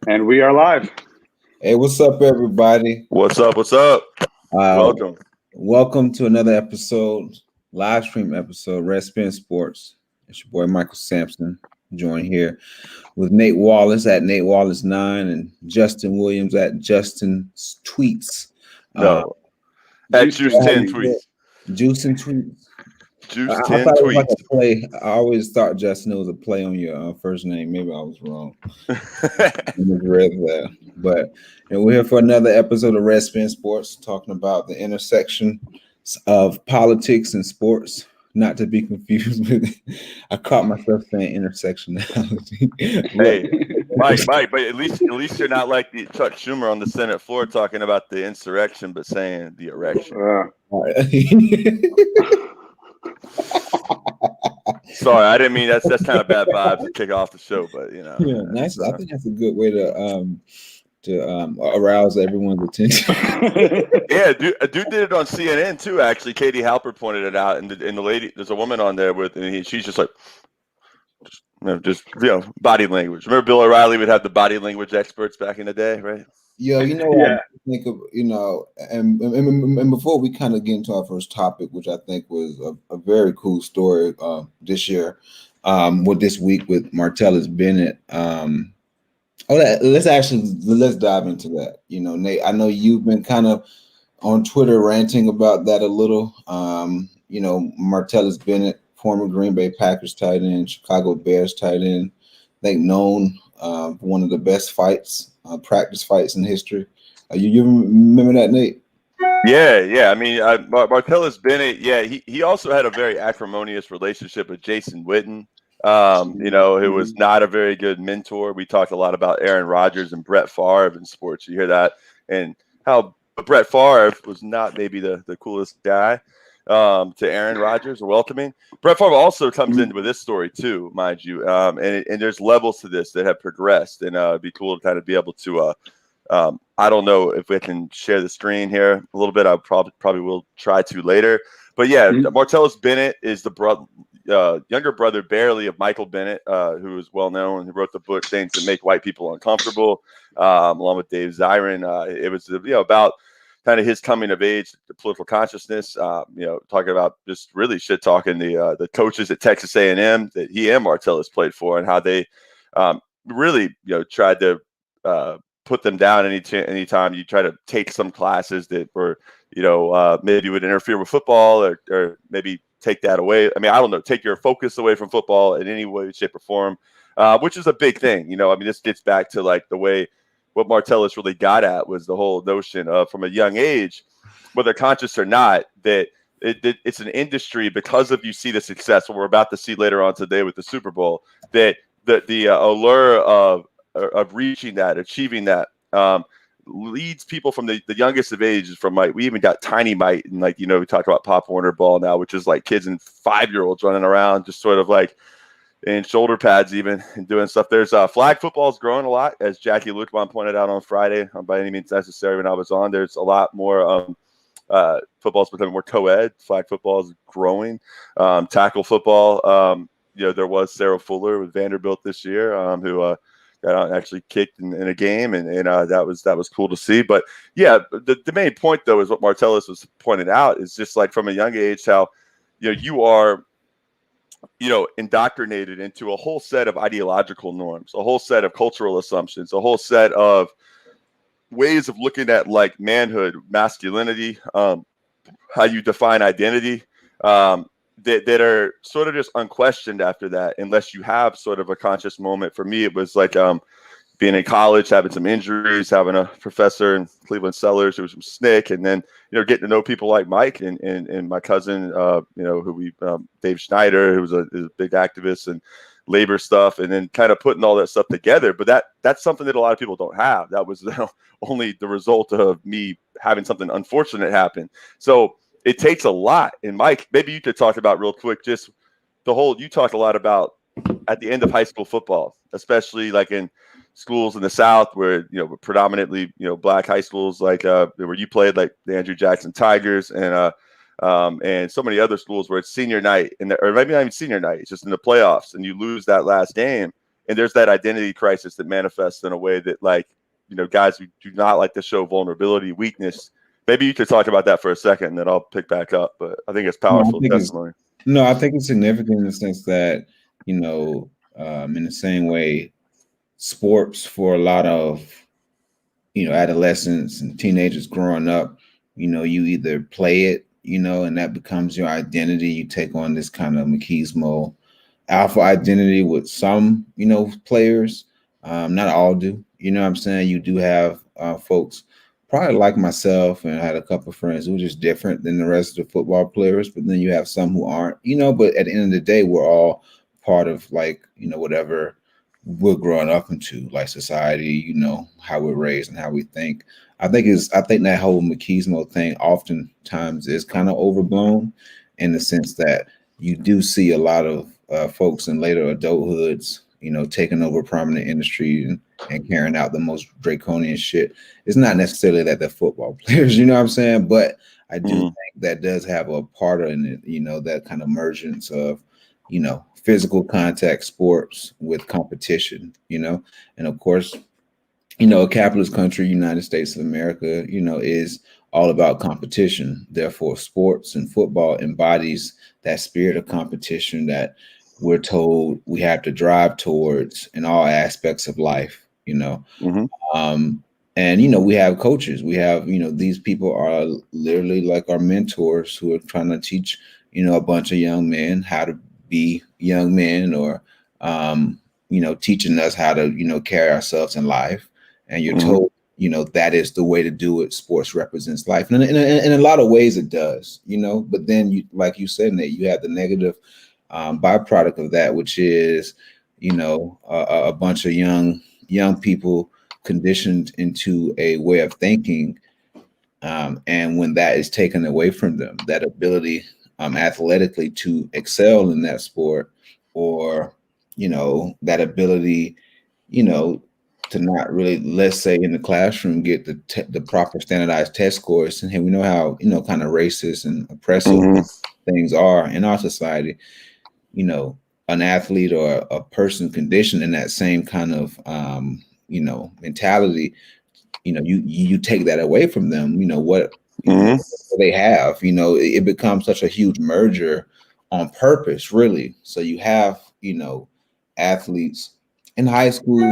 And we are live. Hey, what's up, everybody? What's up? What's up? Welcome. Welcome to another episode, live stream episode, Redspin Sports. It's your boy Michael Sampson, joined here with Nate Wallace at Nate Wallace 9 and Justin Williams at Justin's Tweets. No, at Juice 10 Tweets. Juice and Tweets. Juice I 10 thought it was Tweets. like a play. I always thought, Justin, it was a play on your first name. Maybe I was wrong. But we're here for another episode of Redspin Sports, talking about the intersection of politics and sports. Not to be confused with, I caught myself saying intersectionality. Hey, Mike, but at least you're not like the Chuck Schumer on the Senate floor talking about the insurrection, but saying the erection. Sorry, I didn't mean that's kind of bad vibes to kick off the show, but yeah, nice. I think that's a good way to arouse everyone's attention. Yeah, dude did it on CNN too. Actually, Katie Halper pointed it out, and the lady, there's a woman on there with, and she's just like, body language. Remember Bill O'Reilly would have the body language experts back in the day, right? Yeah, I think of, and before we kind of get into our first topic, which I think was a very cool story this year, with this week with Martellus Bennett. Let's dive into that. Nate, I know you've been kind of on Twitter ranting about that a little. Martellus Bennett, former Green Bay Packers tight end, Chicago Bears tight end, I think known for one of the best practice fights in history. You remember that, Nate? Yeah. I mean, Martellus Bennett. Yeah, he also had a very acrimonious relationship with Jason Witten. Who was not a very good mentor. We talked a lot about Aaron Rodgers and Brett Favre in sports. You hear that, and how Brett Favre was not maybe the coolest guy to Aaron Rodgers or welcoming. Brett Favre also comes in with this story too, mind you, and there's levels to this that have progressed, and it'd be cool to kind of be able to. I don't know if we can share the screen here a little bit. I probably will try to later. But yeah, Martellus Bennett is the younger brother barely of Michael Bennett, who is well known, who wrote the book Things That Make White People Uncomfortable, along with Dave Zirin. It was about kind of his coming of age, the political consciousness. Talking about just really shit talking the coaches at Texas A&M that he and Martellus played for, and how they really tried to put them down anytime you try to take some classes that were maybe would interfere with football or maybe take that away. I mean, I don't know, take your focus away from football in any way, shape, or form, which is a big thing. This gets back to like the way what Martellus really got at was the whole notion of, from a young age, whether conscious or not, that it's an industry because of, you see the success, what we're about to see later on today with the Super Bowl, that the allure of reaching that, achieving that, leads people from the youngest of ages, from we even got Tiny Mite, and we talk about Pop Warner ball now, which is like kids and 5-year-olds running around just sort of like in shoulder pads even and doing stuff. There's flag football is growing a lot, as Jackie Lukeman pointed out on Friday. By any means necessary, when I was on, there's a lot more football's becoming more co-ed. Flag football is growing. Tackle football, there was Sarah Fuller with Vanderbilt this year, who got out and actually kicked in a game, and that was cool to see. But yeah, the main point though is what Martellus was pointing out is just like from a young age how you are indoctrinated into a whole set of ideological norms, a whole set of cultural assumptions, a whole set of ways of looking at like manhood, masculinity, how you define identity, that are sort of just unquestioned after that, unless you have sort of a conscious moment. For me, it was like being in college, having some injuries, having a professor in Cleveland Sellers who was from SNCC, and then getting to know people like Mike and my cousin, who we Dave Schneider, who was a big activist and labor stuff, and then kind of putting all that stuff together. But that's something that a lot of people don't have. That was only the result of me having something unfortunate happen. So it takes a lot. And Mike, maybe you could talk about real quick, just you talked a lot about at the end of high school football, especially like in schools in the South where, predominantly, black high schools, like where you played, like the Andrew Jackson Tigers and so many other schools where it's senior night or maybe not even senior night, it's just in the playoffs and you lose that last game. and there's that identity crisis that manifests in a way that, like, guys who do not like to show vulnerability, weakness. Maybe you could talk about that for a second, and then I'll pick back up. But I think it's powerful testimony. I think it's significant in the sense that, in the same way, sports for a lot of, adolescents and teenagers growing up, you either play it, and that becomes your identity. You take on this kind of machismo alpha identity with some, players. Not all do. You know what I'm saying? You do have folks probably like myself, and I had a couple of friends who were just different than the rest of the football players, but then you have some who aren't, but at the end of the day, we're all part of, like, whatever we're growing up into, like society, how we're raised and how we think. I think that whole machismo thing oftentimes is kind of overblown, in the sense that you do see a lot of folks in later adulthoods, taking over prominent industry and carrying out the most draconian shit. It's not necessarily that they're football players, you know what I'm saying? But I do think that does have a part in it, that kind of emergence of, physical contact sports with competition, and of course, a capitalist country, United States of America, is all about competition. Therefore, sports and football embodies that spirit of competition that we're told we have to drive towards in all aspects of life, and, we have coaches. We have, these people are literally like our mentors who are trying to teach, a bunch of young men how to be young men, or, teaching us how to, carry ourselves in life. And you're told, that is the way to do it. Sports represents life. And in a lot of ways it does, but then you, like you said, Nate, you have the negative byproduct of that, which is, a bunch of young people conditioned into a way of thinking. And when that is taken away from them, that ability athletically to excel in that sport, or, that ability, to not really, let's say in the classroom, get the proper standardized test scores. And hey, we know how, kind of racist and oppressive things are in our society. An athlete or a person conditioned in that same kind of, mentality, you take that away from them, what they have, it becomes such a huge merger on purpose, really. So you have, athletes in high school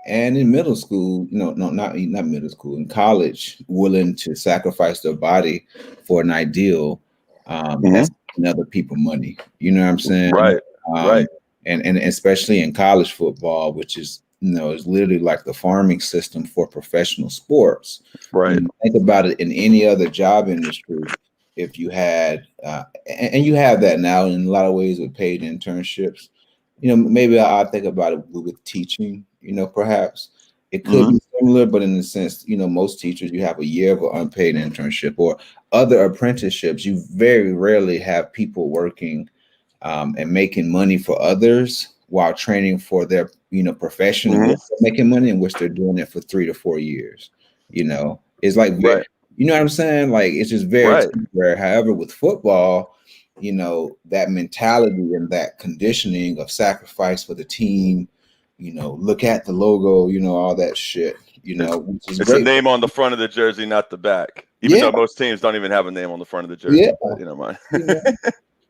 and in middle school, not middle school, in college, willing to sacrifice their body for an ideal that's other people money. You know what I'm saying? Right. Right. And especially in college football, which is, is literally like the farming system for professional sports. Right. Think about it in any other job industry. If you had, and you have that now in a lot of ways with paid internships, maybe I think about it with teaching, perhaps it could be similar, but in the sense, most teachers, you have a year of an unpaid internship, or other apprenticeships. You very rarely have people working and making money for others while training for their, profession, in which they're making money, in which they're doing it for 3 to 4 years. It's like, you know what I'm saying? Like, it's just very rare. However, with football, that mentality and that conditioning of sacrifice for the team, look at the logo, all that shit, which is it's great. a name on the front of the jersey, not the back. Even though most teams don't even have a name on the front of the jersey. Yeah. But,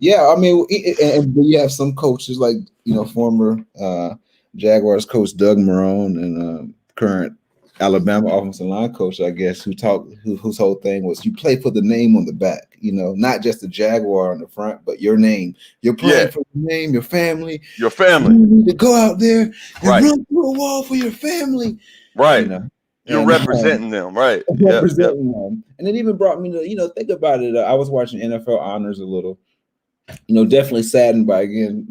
Yeah, I mean, and you have some coaches like, former Jaguars coach Doug Marrone, and current Alabama offensive line coach, I guess, whose whole thing was you play for the name on the back, not just the Jaguar on the front, but your name. You're playing for the name, your family. Your family. You need to go out there and run through a wall for your family. Right. You're representing them, right? Representing them. And it even brought me to, think about it. I was watching NFL Honors a little. Definitely saddened by, again,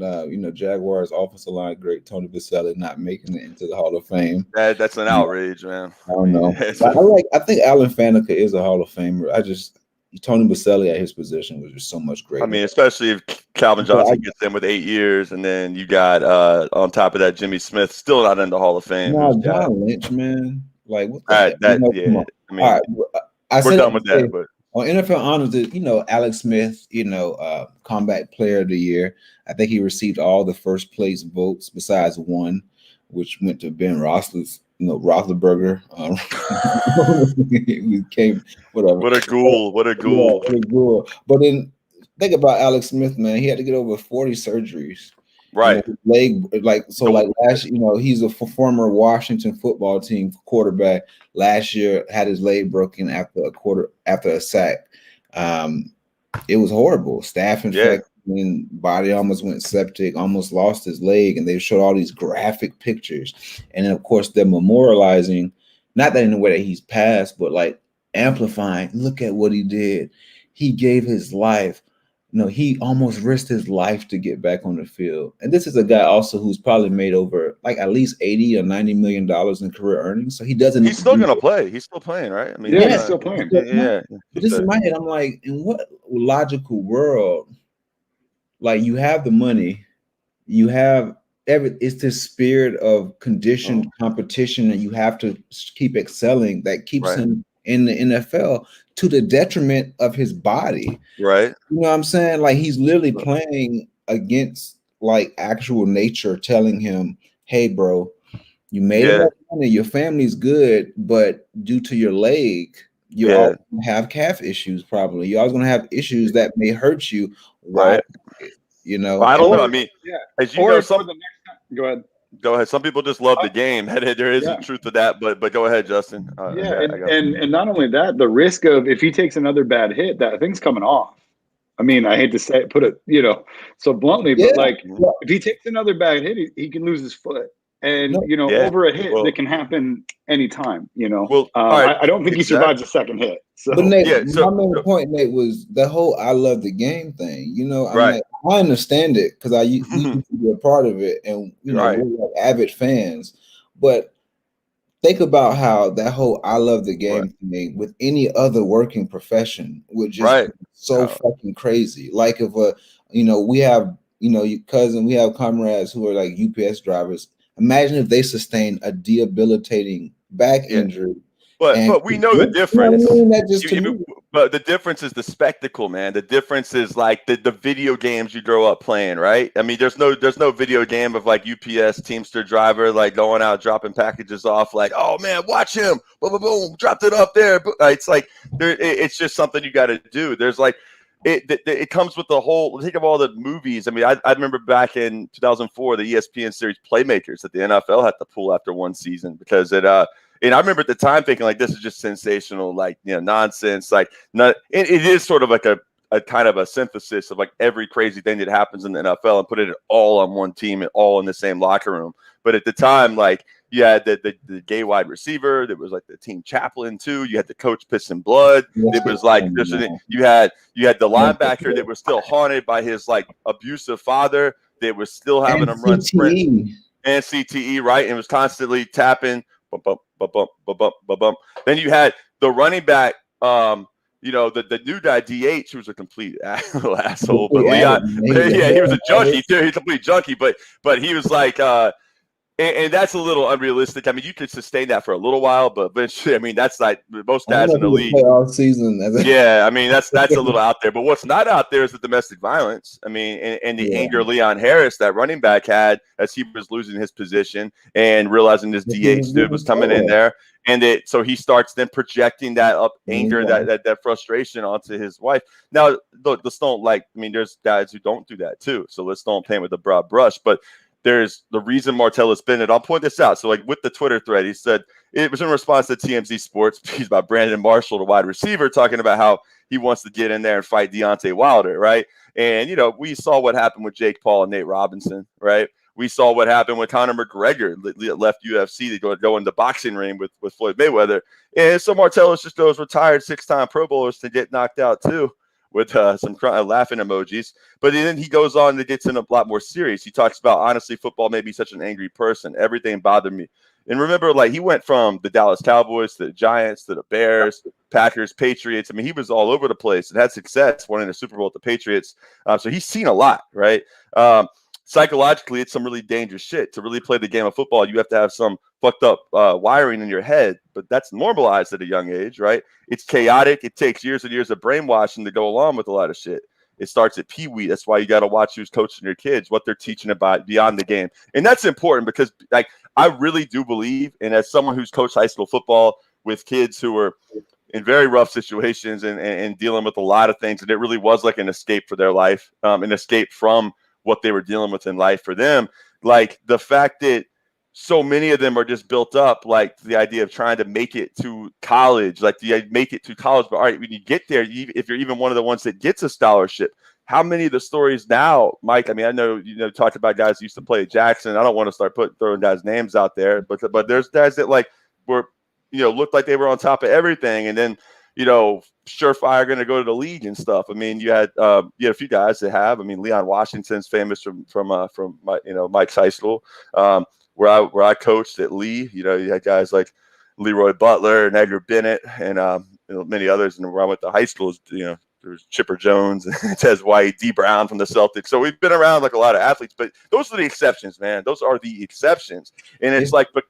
Jaguars offensive line great Tony Vaselli not making it into the Hall of Fame. That's an outrage, man. I don't know. I think Alan Faneca is a Hall of Famer. Tony Vaselli at his position was just so much greater. I mean, especially if Calvin Johnson gets in with 8 years, and then you got on top of that Jimmy Smith still not in the Hall of Fame. No, John Lynch, man. Like, what the heck? I mean, we're done with that, but. On NFL Honors, Alex Smith, Comeback Player of the Year. I think he received all the first place votes besides one. which went to Ben Roethlisberger. We came, whatever. What a ghoul! What a Yeah, ghoul! what a ghoul. But then think about Alex Smith, man. He had to get over 40 surgeries. Right. His leg, last, he's a former Washington football team quarterback. Last year had his leg broken after a sack. It was horrible. Staph infection, body almost went septic, almost lost his leg, and they showed all these graphic pictures. And then, of course, they're memorializing, not that in the way that he's passed, but like amplifying. Look at what he did. He gave his life. He almost risked his life to get back on the field. And this is a guy also who's probably made over like at least 80 or 90 million dollars in career earnings. So he doesn't. He's still gonna play. He's still playing, right? I mean, yeah, he's still playing. Yeah. But this is my head. I'm like, in what logical world? Like, you have the money, you have it's this spirit of conditioned competition, and you have to keep excelling. That keeps him in the NFL to the detriment of his body. Right. You know what I'm saying? Like, he's literally playing against like actual nature, telling him, "Hey, bro, you made enough money. Your family's good, but due to your leg, you're always gonna have calf issues. Probably you're always gonna have issues that may hurt you. Why? Well, I don't know. I mean, as you know, the next time, go ahead. Go ahead. Some people just love the game. There is a truth to that, but go ahead, Justin. And not only that, the risk of if he takes another bad hit, that thing's coming off. I mean, I hate to say it, put it, so bluntly, but like if he takes another bad hit, he can lose his foot. And over a hit that can happen anytime. Well, I don't think he survives a second hit. So but Nate, my main point, Nate, was the whole "I love the game" thing. I understand it because we used to be a part of it, and we're like avid fans. But think about how that whole "I love the game" thing with any other working profession would just be so fucking crazy. Like if we have your cousin, we have comrades who are like UPS drivers. Imagine if they sustain a debilitating back injury. But we know the difference. That but the difference is the spectacle, man. The difference is like the video games you grow up playing, right? I mean, there's no video game of like UPS Teamster driver like going out dropping packages off, like, oh man, watch him, boom, boom, boom, dropped it up there. It's like it's just something you got to do. There's like. It comes with the whole. Think of all the movies. I mean, I remember back in 2004, the ESPN series Playmakers that the NFL had to pull after one season because it. And I remember at the time thinking like this is just sensational, like nonsense. Like it is sort of like a kind of a synthesis of like every crazy thing that happens in the NFL and put it all on one team and all in the same locker room. But at the time, like. You had the gay wide receiver. There was like the team chaplain too. You had the coach pissing blood. It was like you had the linebacker that was still haunted by his like abusive father. That was still having him run sprint and CTE, right? And was constantly tapping. Bump, bump, bump, bump, bump, bump, bump, bump. Then you had the running back. The new guy DH who was a complete asshole. But Leon, he was a junkie too. He's a complete junkie. But he was like. And that's a little unrealistic. I mean, you could sustain that for a little while, but eventually, I mean, that's like most guys in the league. All season. I mean, that's a little out there. But what's not out there is the domestic violence. I mean, and the anger Leon Harris, that running back, had as he was losing his position and realizing this DH dude was coming in there. And so he starts then projecting that anger, that frustration onto his wife. Now, look, let's don't there's guys who don't do that too. So let's don't paint with a broad brush. But there's the reason Martellus Bennett. I'll point this out. So, like with the Twitter thread, he said it was in response to TMZ Sports piece by Brandon Marshall, the wide receiver, talking about how he wants to get in there and fight Deontay Wilder, right? And we saw what happened with Jake Paul and Nate Robinson, right? We saw what happened with Conor McGregor left UFC to go in the boxing ring with Floyd Mayweather, and so Martellus just goes retired 6-time Pro Bowlers to get knocked out too. With some laughing emojis. But then he goes on and gets in a lot more serious. He talks about, honestly, football made me such an angry person. Everything bothered me. And remember, like, he went from the Dallas Cowboys to the Giants to the Bears, Packers, Patriots. I mean, he was all over the place and had success winning a Super Bowl with the Patriots. So he's seen a lot, right? Psychologically, it's some really dangerous shit. To really play the game of football, you have to have some fucked up wiring in your head, but that's normalized at a young age, right? It's chaotic. It takes years and years of brainwashing to go along with a lot of shit. It starts at Pee Wee. That's why you got to watch who's coaching your kids, what they're teaching about beyond the game. And that's important because, like, I really do believe, and as someone who's coached high school football with kids who are in very rough situations and dealing with a lot of things, and it really was like an escape for their life, an escape from what they were dealing with in life for them. Like, the fact that so many of them are just built up, like the idea of trying to make it to college, like make it to college. But all right, when you get there, if you're even one of the ones that gets a scholarship, how many of the stories now, Mike? I mean, I know talked about guys who used to play at Jackson. I don't want to start throwing guys' names out there, but there's guys that like were looked like they were on top of everything, and then surefire going to go to the league and stuff. I mean, you had a few guys that have. I mean, Leon Washington's famous from my, Mike's high school. Where I coached at Lee, you had guys like Leroy Butler and Edgar Bennett and many others. And where I went to high school, there was Chipper Jones and Tez White, D Brown from the Celtics. So we've been around like a lot of athletes, but those are the exceptions, man. Those are the exceptions. And it's like, but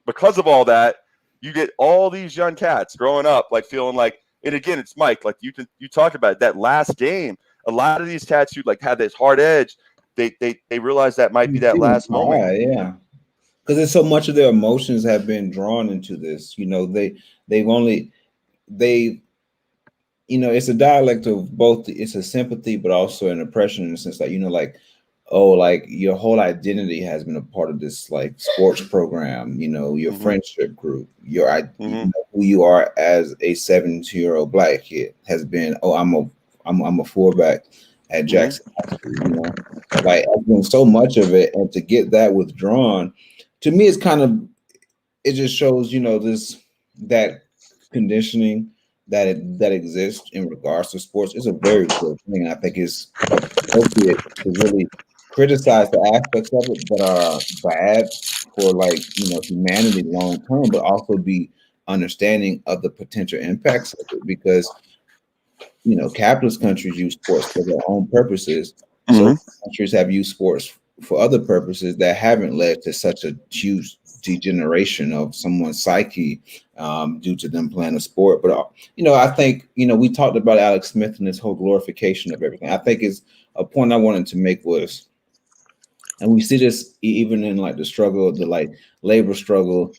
because of all that, you get all these young cats growing up, like feeling like, and again, it's Mike, like you talked about that last game. A lot of these cats who like had this hard edge, they realize that might be that last moment. Yeah. Because there's so much of their emotions have been drawn into this. It's a dialect of both. It's a sympathy, but also an oppression in the sense that, your whole identity has been a part of this like sports program, your friendship group, who you are as a 17-year-old Black kid has been, I'm a fullback at Jackson High School, like I've been so much of it. And to get that withdrawn, to me, it just shows, that conditioning that exists in regards to sports is a very good thing. I think it's appropriate to really criticize the aspects of it that are bad for humanity long term, but also be understanding of the potential impacts of it, because capitalist countries use sports for their own purposes. So countries have used sports for other purposes that haven't led to such a huge degeneration of someone's psyche due to them playing a sport. But I think we talked about Alex Smith and this whole glorification of everything. I think is a point I wanted to make was, and we see this even in like the struggle, the labor struggle.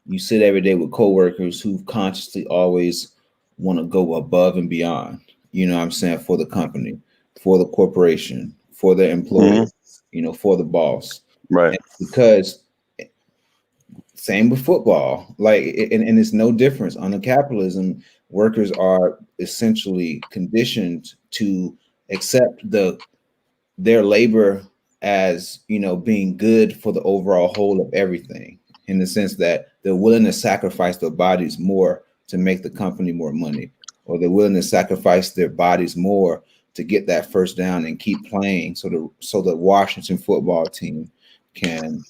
You sit every day with coworkers who consciously always want to go above and beyond. For the company, for the corporation, for their employees. For the boss, right? And because same with football, and it's no difference. Under capitalism, workers are essentially conditioned to accept their labor as being good for the overall whole of everything, in the sense that they're willing to sacrifice their bodies more to make the company more money, or they're willing to sacrifice their bodies more to get that first down and keep playing so the Washington football team can,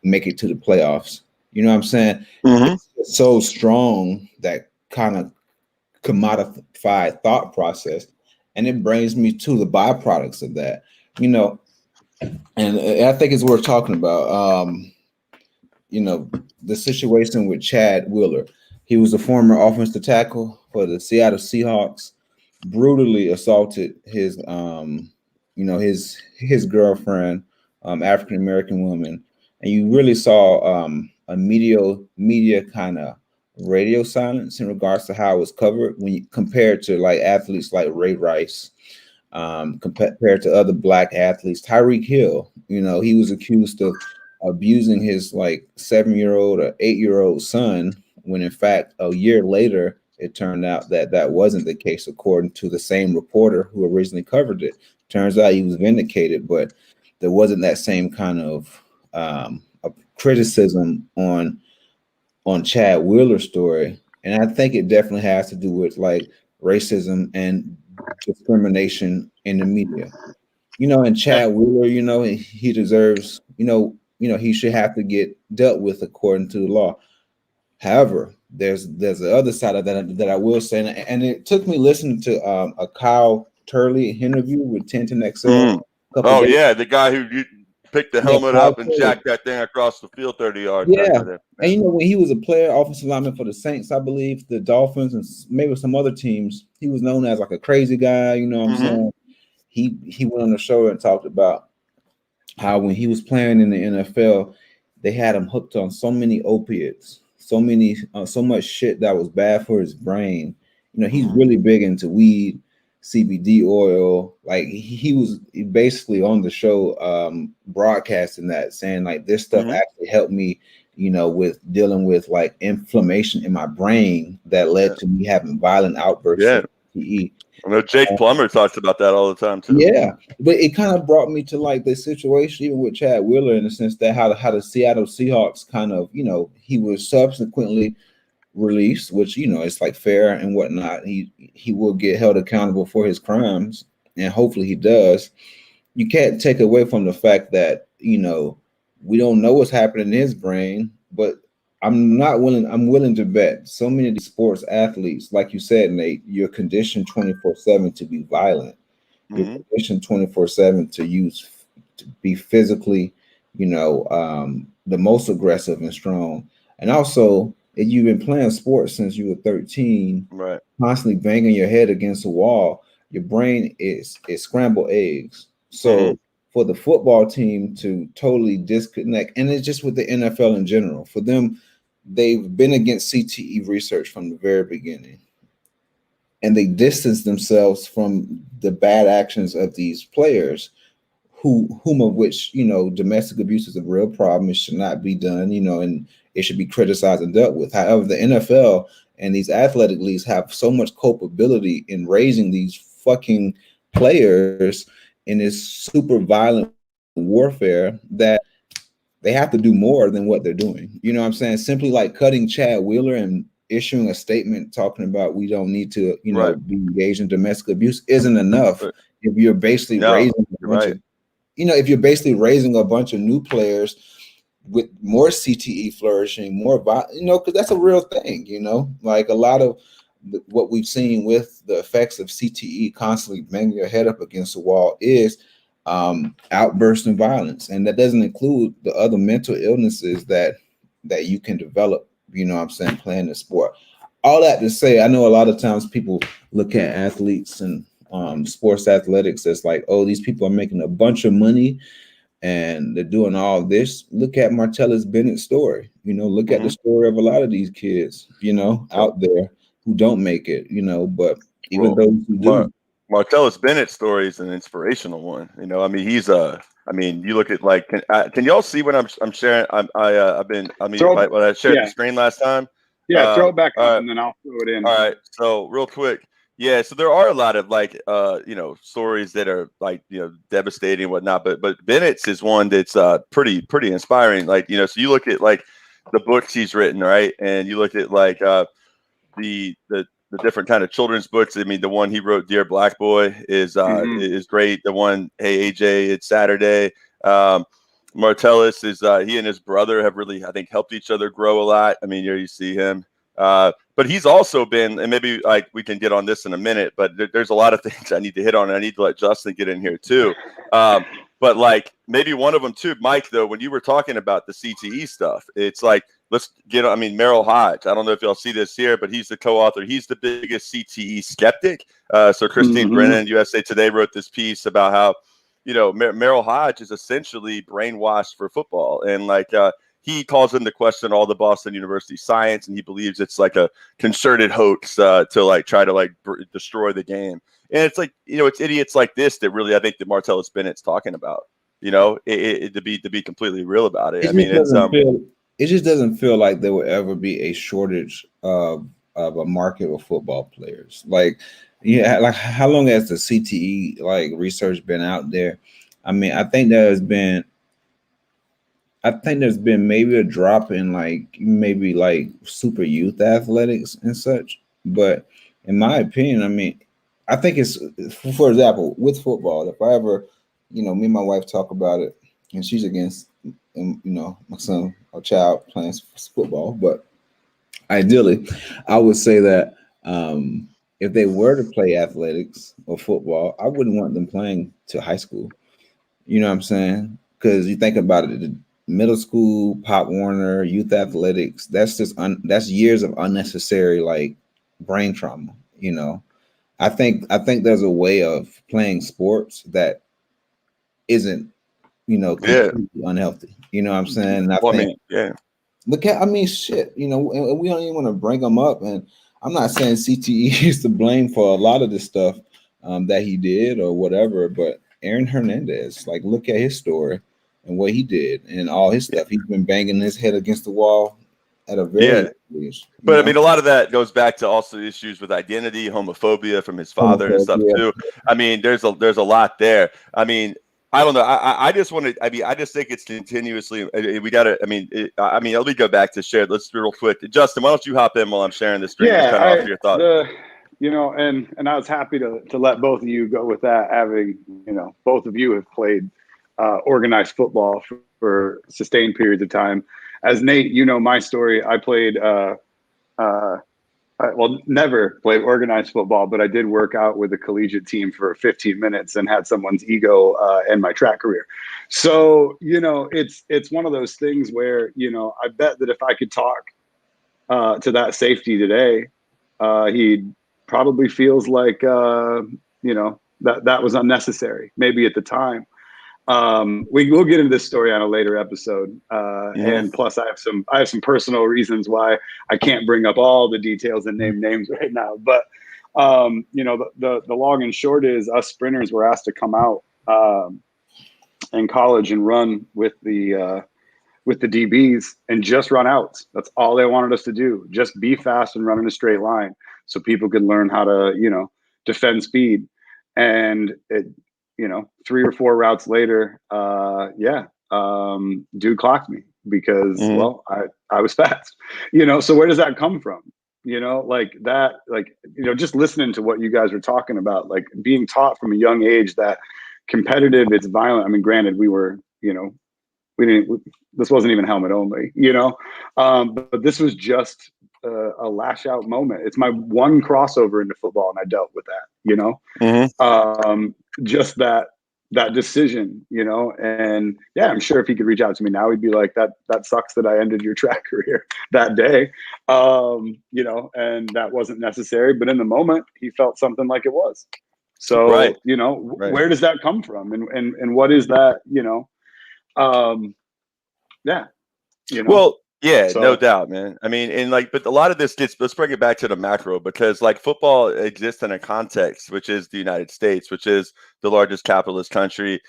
make it to the playoffs. You know what I'm saying? It's so strong, that kind of commodified thought process. And it brings me to the byproducts of that, and I think it's worth talking about, the situation with Chad Wheeler. He was a former offensive tackle for the Seattle Seahawks. Brutally assaulted his girlfriend, African American woman, and you really saw a media kind of radio silence in regards to how it was covered when you compared to like athletes like Ray Rice, compared to other Black athletes. Tyreek Hill, he was accused of abusing his 7-year-old or 8-year-old son, when in fact a year later it turned out that wasn't the case, according to the same reporter who originally covered it. Turns out he was vindicated, but there wasn't that same kind of criticism on Chad Wheeler's story. And I think it definitely has to do with racism and discrimination in the media. And Chad Wheeler, he deserves, he should have to get dealt with according to the law. However, there's the other side of that I will say, and it took me listening to a Kyle Turley interview with Tintin XL. Oh yeah, the guy who picked the helmet up and jacked that thing across the field 30 yards. Yeah, and when he was a player, offensive lineman for the Saints, I believe, the Dolphins, and maybe some other teams, he was known as like a crazy guy. You know what I'm saying? he went on the show and talked about how when he was playing in the NFL, they had him hooked on so many opiates, so much shit that was bad for his brain. You know, he's really big into weed, CBD oil. Like he was basically on the show broadcasting that, saying like this stuff actually helped me, you know, with dealing with like inflammation in my brain that led to me having violent outbursts. Yeah. I know Jake Plummer talks about that all the time too. Yeah, but it kind of brought me to like the situation even with Chad Wheeler, in the sense that how the Seattle Seahawks kind of, you know, he was subsequently released, which, you know, it's like fair and whatnot. He will get held accountable for his crimes, and hopefully he does. You can't take away from the fact that, you know, we don't know what's happening in his brain, but I'm willing to bet so many of these sports athletes, like you said, Nate, you're conditioned 24/7 to be violent. You're conditioned 24/7 to be physically, you know, the most aggressive and strong. And also, if you've been playing sports since you were 13, right, constantly banging your head against a wall, your brain is scrambled eggs. So for the football team to totally disconnect, and it's just with the NFL in general, for them, they've been against CTE research from the very beginning, and they distance themselves from the bad actions of these players, whom of which, you know, domestic abuse is a real problem. It should not be done, you know, and it should be criticized and dealt with. However, the NFL and these athletic leagues have so much culpability in raising these fucking players in this super violent warfare that they have to do more than what they're doing. You know what I'm saying? Simply like cutting Chad Wheeler and issuing a statement talking about we don't need to, you know, be engaged in domestic abuse isn't enough. If you're basically raising a bunch of, you know, if you're basically raising a bunch of new players with more CTE flourishing, more, you know, because that's a real thing, you know, like a lot of what we've seen with the effects of CTE, constantly banging your head up against the wall, is outbursts and violence. And that doesn't include the other mental illnesses that you can develop, you know what I'm saying, playing the sport. All that to say, I know a lot of times people look at athletes and sports athletics as like, oh, these people are making a bunch of money and they're doing all this. Look at Martellus Bennett's story. You know, look at the story of a lot of these kids, you know, out there who don't make it, you know, but even those who do. Martellus Bennett's story is an inspirational one. You know, I mean, he's I mean, you look at like, can y'all see what I'm sharing? When I shared the screen last time. Yeah, throw it back up and then I'll throw it in. All right, so real quick. Yeah, so there are a lot of like you know, stories that are like, you know, devastating and whatnot, but Bennett's is one that's pretty inspiring. Like, you know, so you look at like the books he's written, right? And you look at like the different kind of children's books. I mean, the one he wrote, Dear Black Boy, is great. The one, Hey AJ, It's Saturday. Martellus is he and his brother have really, I think, helped each other grow a lot. I mean, here you see him. But he's also been, and maybe like we can get on this in a minute, but there's a lot of things I need to hit on. And I need to let Justin get in here too. But like maybe one of them too, Mike, though, when you were talking about the CTE stuff, it's like, I mean, Merrill Hodge, I don't know if y'all see this here, but he's the co-author. He's the biggest CTE skeptic. So Christine Brennan, USA Today, wrote this piece about how, you know, Merrill Hodge is essentially brainwashed for football. And like, he calls into question all the Boston University science, and he believes it's like a concerted hoax to like try to like destroy the game. And it's like, you know, it's idiots like this that really, I think that Martellus Bennett's talking about, you know, to be completely real about it. I mean, it just doesn't feel like there will ever be a shortage of a market of football players. Like, yeah, like how long has the CTE like research been out there? I mean, I think there's been maybe a drop in like maybe like super youth athletics and such. But in my opinion, I mean, I think it's, for example, with football, if I ever, you know, me and my wife talk about it, and she's against, you know, my son or child playing football, but ideally, I would say that if they were to play athletics or football, I wouldn't want them playing to high school. You know what I'm saying? Because you think about it, the middle school, Pop Warner, youth athletics, that's just that's years of unnecessary like brain trauma, you know. I think there's a way of playing sports that isn't, completely unhealthy. You know what I'm saying? And I think, look at, shit, and we don't even want to bring them up. And I'm not saying CTE is to blame for a lot of the stuff that he did or whatever, but Aaron Hernandez, like, look at his story and what he did and all his stuff. He's been banging his head against the wall at a very young age. But I mean, a lot of that goes back to also issues with identity, homophobia from his father and stuff too. I mean, there's a lot there. I mean, I don't know. I just want to. I mean, I just think it's continuously. We got to. I mean, let me go back to share. Let's real quick. Justin, why don't you hop in while I'm sharing the screen? Yeah, kind of off your thoughts. And I was happy to let both of you go with that. Having both of you have played organized football for sustained periods of time. As Nate, my story. I played. Never played organized football, but I did work out with a collegiate team for 15 minutes and had someone's ego end my track career. So, it's one of those things where, I bet that if I could talk to that safety today, he probably feels like, that was unnecessary, maybe at the time. We'll get into this story on a later episode. And plus I have some personal reasons why I can't bring up all the details and name names right now. But, the long and short is us sprinters were asked to come out, in college and run with the DBs and just run outs. That's all they wanted us to do. Just be fast and run in a straight line so people could learn how to, defend speed. And it, 3 or 4 routes later, dude clocked me because, I was fast, so where does that come from? Just listening to what you guys were talking about, like being taught from a young age that competitive, it's violent. I mean, granted, we were, this wasn't even helmet only, but this was just a lash out moment. It's my one crossover into football, and I dealt with that, just that decision, and I'm sure if he could reach out to me now, he'd be like, that sucks that I ended your track career that day, and that wasn't necessary, but in the moment he felt something like it was. So, where does that come from? And what is that, Well, no doubt, man. I mean, but a lot of this let's bring it back to the macro, because football exists in a context, which is the United States, which is the largest capitalist country,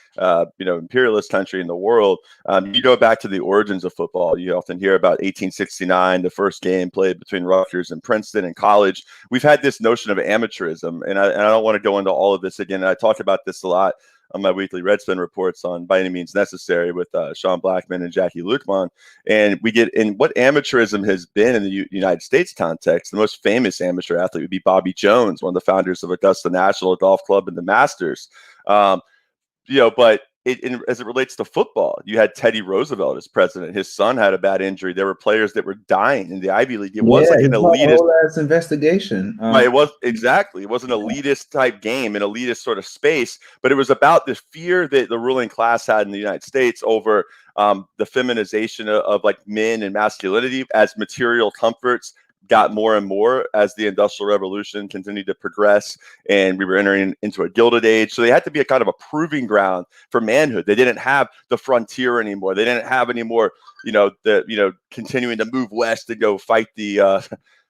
imperialist country in the world. You go back to the origins of football. You often hear about 1869, the first game played between Rutgers and Princeton in college. We've had this notion of amateurism, and I don't want to go into all of this again. I talk about this a lot on my weekly Redspin reports on By Any Means Necessary with Sean Blackman and Jackie Lukman. And we get in what amateurism has been in the United States context. The most famous amateur athlete would be Bobby Jones, one of the founders of Augusta National Golf Club and the Masters. But as it relates to football, you had Teddy Roosevelt as president. His son had a bad injury. There were players that were dying in the Ivy League. It was like an elitist investigation. It was exactly. It was an elitist type game, an elitist sort of space. But it was about the fear that the ruling class had in the United States over the feminization of men and masculinity as material comforts got more and more as the Industrial Revolution continued to progress, and we were entering into a Gilded Age. So they had to be a kind of a proving ground for manhood. They didn't have the frontier anymore. They didn't have any more, continuing to move west to go fight the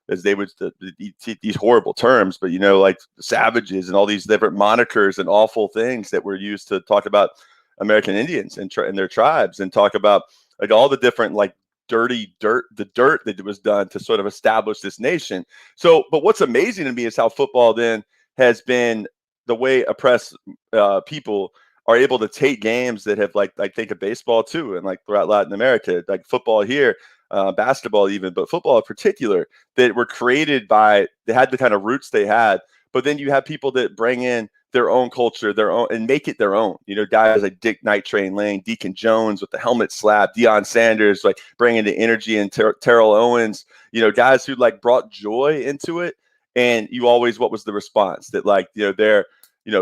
as they would these horrible terms, but savages and all these different monikers and awful things that were used to talk about American Indians and their tribes, and talk about all the different the dirt that was done to sort of establish this nation. So, but what's amazing to me is how football then has been the way oppressed people are able to take games that have think of baseball too, and throughout Latin America, football here, basketball even, but football in particular, that were created they had the kind of roots they had, but then you have people that bring in their own culture, their own, and make it their own. Guys like Dick Night Train Lane, Deacon Jones with the helmet slap, Deion Sanders, bringing the energy, and Terrell Owens, guys who brought joy into it. And what was the response? That they're,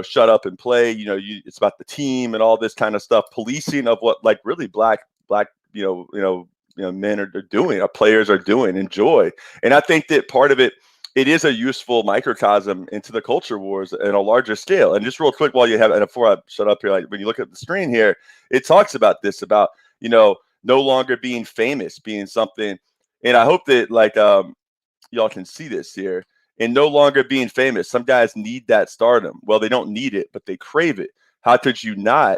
shut up and play, it's about the team and all this kind of stuff, policing of what really black, men are doing, our players are doing, enjoy. And I think that part of it it is a useful microcosm into the culture wars in a larger scale. And just real quick, while you have, and before I shut up here, like when you look at the screen here, it talks about this, about, you know, no longer being famous, being something. And I hope that like y'all can see this here. And no longer being famous. Some guys need that stardom. Well, they don't need it, but they crave it. How could you not?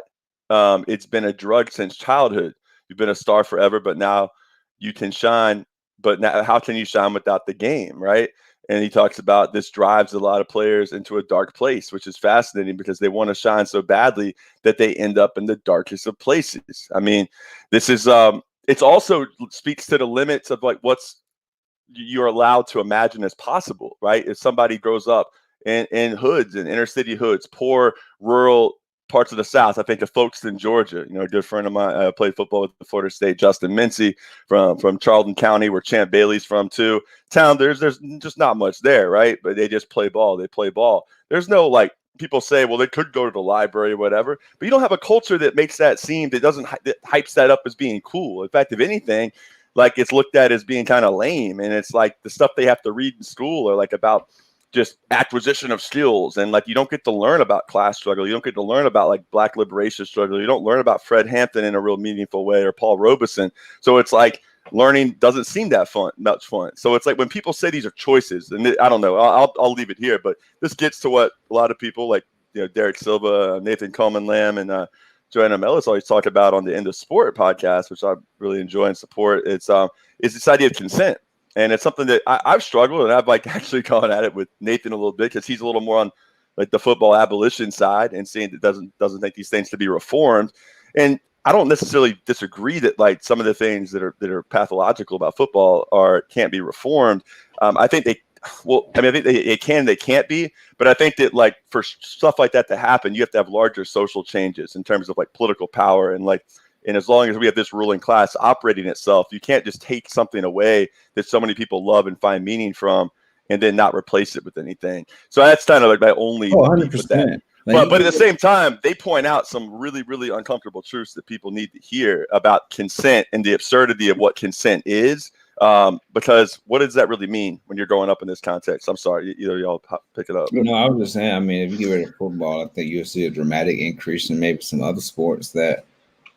It's been a drug since childhood. You've been a star forever, but now you can shine. But now, how can you shine without the game, right? And he talks about this drives a lot of players into a dark place, which is fascinating because they want to shine so badly that they end up in the darkest of places. I mean, this is it's also speaks to the limits of like what's you're allowed to imagine as possible, right? If somebody grows up in hoods, in inner city hoods, poor rural parts of the South. I think of Folkestone, Georgia. You know, a good friend of mine played football with the Florida State, Justin Mincy from Charlton County, where Champ Bailey's from too. Town, there's just not much there, right? But they just play ball. They play ball. There's no like people say, well, they could go to the library or whatever, but you don't have a culture that makes that seem that hypes that up as being cool. In fact, if anything, like it's looked at as being kind of lame, and it's like the stuff they have to read in school are like about just acquisition of skills, and like you don't get to learn about class struggle, you don't get to learn about like Black liberation struggle, you don't learn about Fred Hampton in a real meaningful way, or Paul Robeson. So it's like learning doesn't seem that much fun. So it's like when people say these are choices, and I don't know, I'll leave it here, but this gets to what a lot of people like, you know, Derek Silva, Nathan Coleman Lamb, and Joanna Mellis always talk about on the End of Sport podcast, which I really enjoy and support. It's this idea of consent. And it's something that I've struggled, and I've like actually gone at it with Nathan a little bit because he's a little more on like the football abolition side and saying that doesn't think these things to be reformed. And I don't necessarily disagree that like some of the things that are pathological about football can't be reformed. I think I think they can, they can't be, but I think that like for stuff like that to happen, you have to have larger social changes in terms of like political power and like. And as long as we have this ruling class operating itself, you can't just take something away that so many people love and find meaning from and then not replace it with anything. So that's kind of like my only beef with that. But at the same time, they point out some really, really uncomfortable truths that people need to hear about consent and the absurdity of what consent is. Because what does that really mean when you're growing up in this context? I'm sorry, either y'all pick it up. No, I was just saying, I mean, if you get rid of football, I think you'll see a dramatic increase in maybe some other sports that,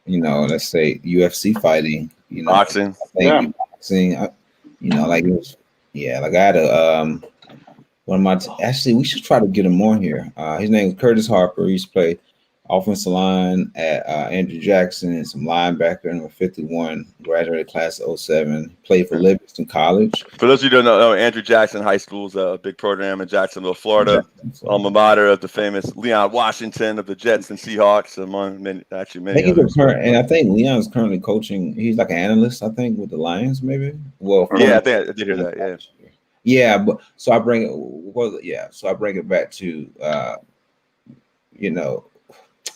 you know, let's say UFC fighting, you know, boxing, boxing, you know, like it was, like I had a one of my actually we should try to get him on here. His name is Curtis Harper. He used to play offensive line at Andrew Jackson and some linebacker, number 51, graduated class of 07, played for Livingston College. For those of you who don't know, Andrew Jackson High School is a big program in Jacksonville, Florida, alma mater of the famous Leon Washington of the Jets and Seahawks, among many others. And I think Leon's currently coaching. He's like an analyst, I think, with the Lions, maybe. Well, I think I did hear that. Yeah. Yeah, but so I bring it. So I bring it back to, you know.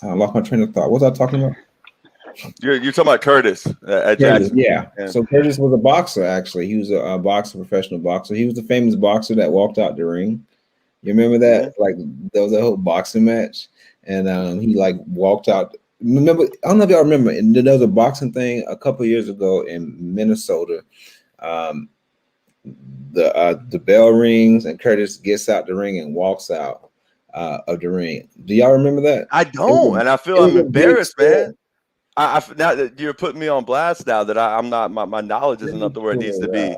I lost my train of thought. What was I talking about? You're talking about Curtis at Jackson. Yeah. So Curtis was a boxer, actually. He was a boxer, professional boxer. He was the famous boxer that walked out the ring. You remember that? Like there was a whole boxing match, and he like walked out. Remember? I don't know if y'all remember. And there was a boxing thing a couple of years ago in Minnesota. The bell rings and Curtis gets out the ring and walks out of the ring. Do y'all remember that? I don't, and I feel I'm embarrassed, man. I now that you're putting me on blast now that I'm not, my knowledge isn't up to where it needs to be.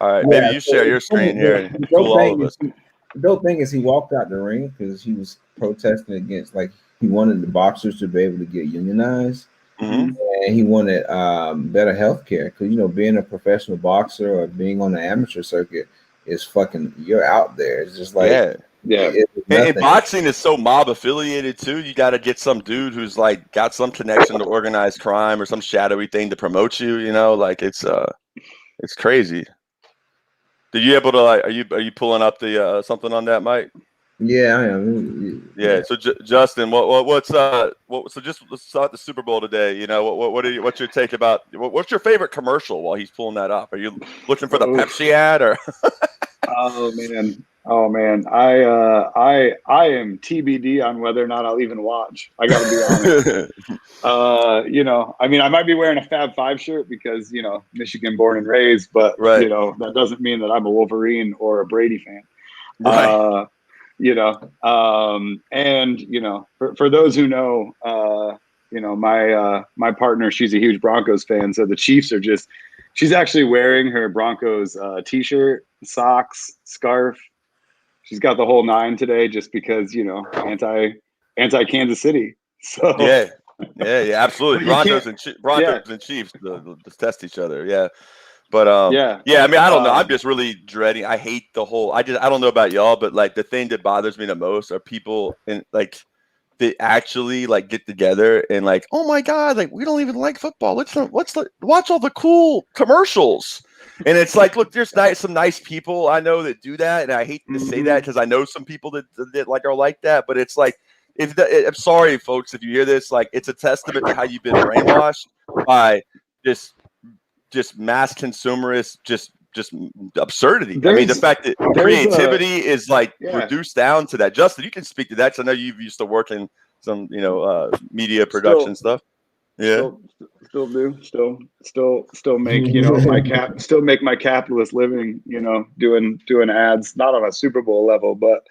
All right, maybe you share your screen here and fool all of us. The dope thing is he walked out the ring because he was protesting against, like, he wanted the boxers to be able to get unionized, and he wanted better health care because, you know, being a professional boxer or being on the amateur circuit is fucking, you're out there. It's just like and boxing is so mob affiliated too. You got to get some dude who's like got some connection to organized crime or some shadowy thing to promote you. You know, like it's crazy. Did you able to like? Are you pulling up the something on that, Mike? Yeah, I am. Yeah. So Justin, so just let's start the Super Bowl today. You know, what's your take about what's your favorite commercial while he's pulling that up? Are you looking for the Pepsi ad or? Oh man. Oh man, I am TBD on whether or not I'll even watch. I got to be honest. You know, I mean, I might be wearing a Fab Five shirt because, you know, Michigan born and raised, but Right. you know, that doesn't mean that I'm a Wolverine or a Brady fan. Right. You know, and you know, for those who know, you know, my partner, she's a huge Broncos fan, so the Chiefs are just. She's actually wearing her Broncos t-shirt, socks, scarf. She's got the whole nine today, just because, you know, anti Kansas City. So yeah, absolutely. Broncos and Chiefs just test each other. Yeah, but yeah. I mean, I don't know. I'm just really dreading. I hate the whole. I don't know about y'all, but like the thing that bothers me the most are people in like that actually like get together and like, oh my god, like we don't even like football. Let's watch all the cool commercials. And it's like, look, there's some nice people I know that do that, and I hate to say that because I know some people that like are like that. But it's like, I'm sorry, folks, if you hear this, like it's a testament to how you've been brainwashed by just mass consumerist, just absurdity. I mean, the fact that creativity is like reduced down to that. Justin, you can speak to that because I know you've used to work in some, you know, media production stuff. Yeah, still make, you know, still make my capitalist living, you know, doing ads, not on a Super Bowl level, but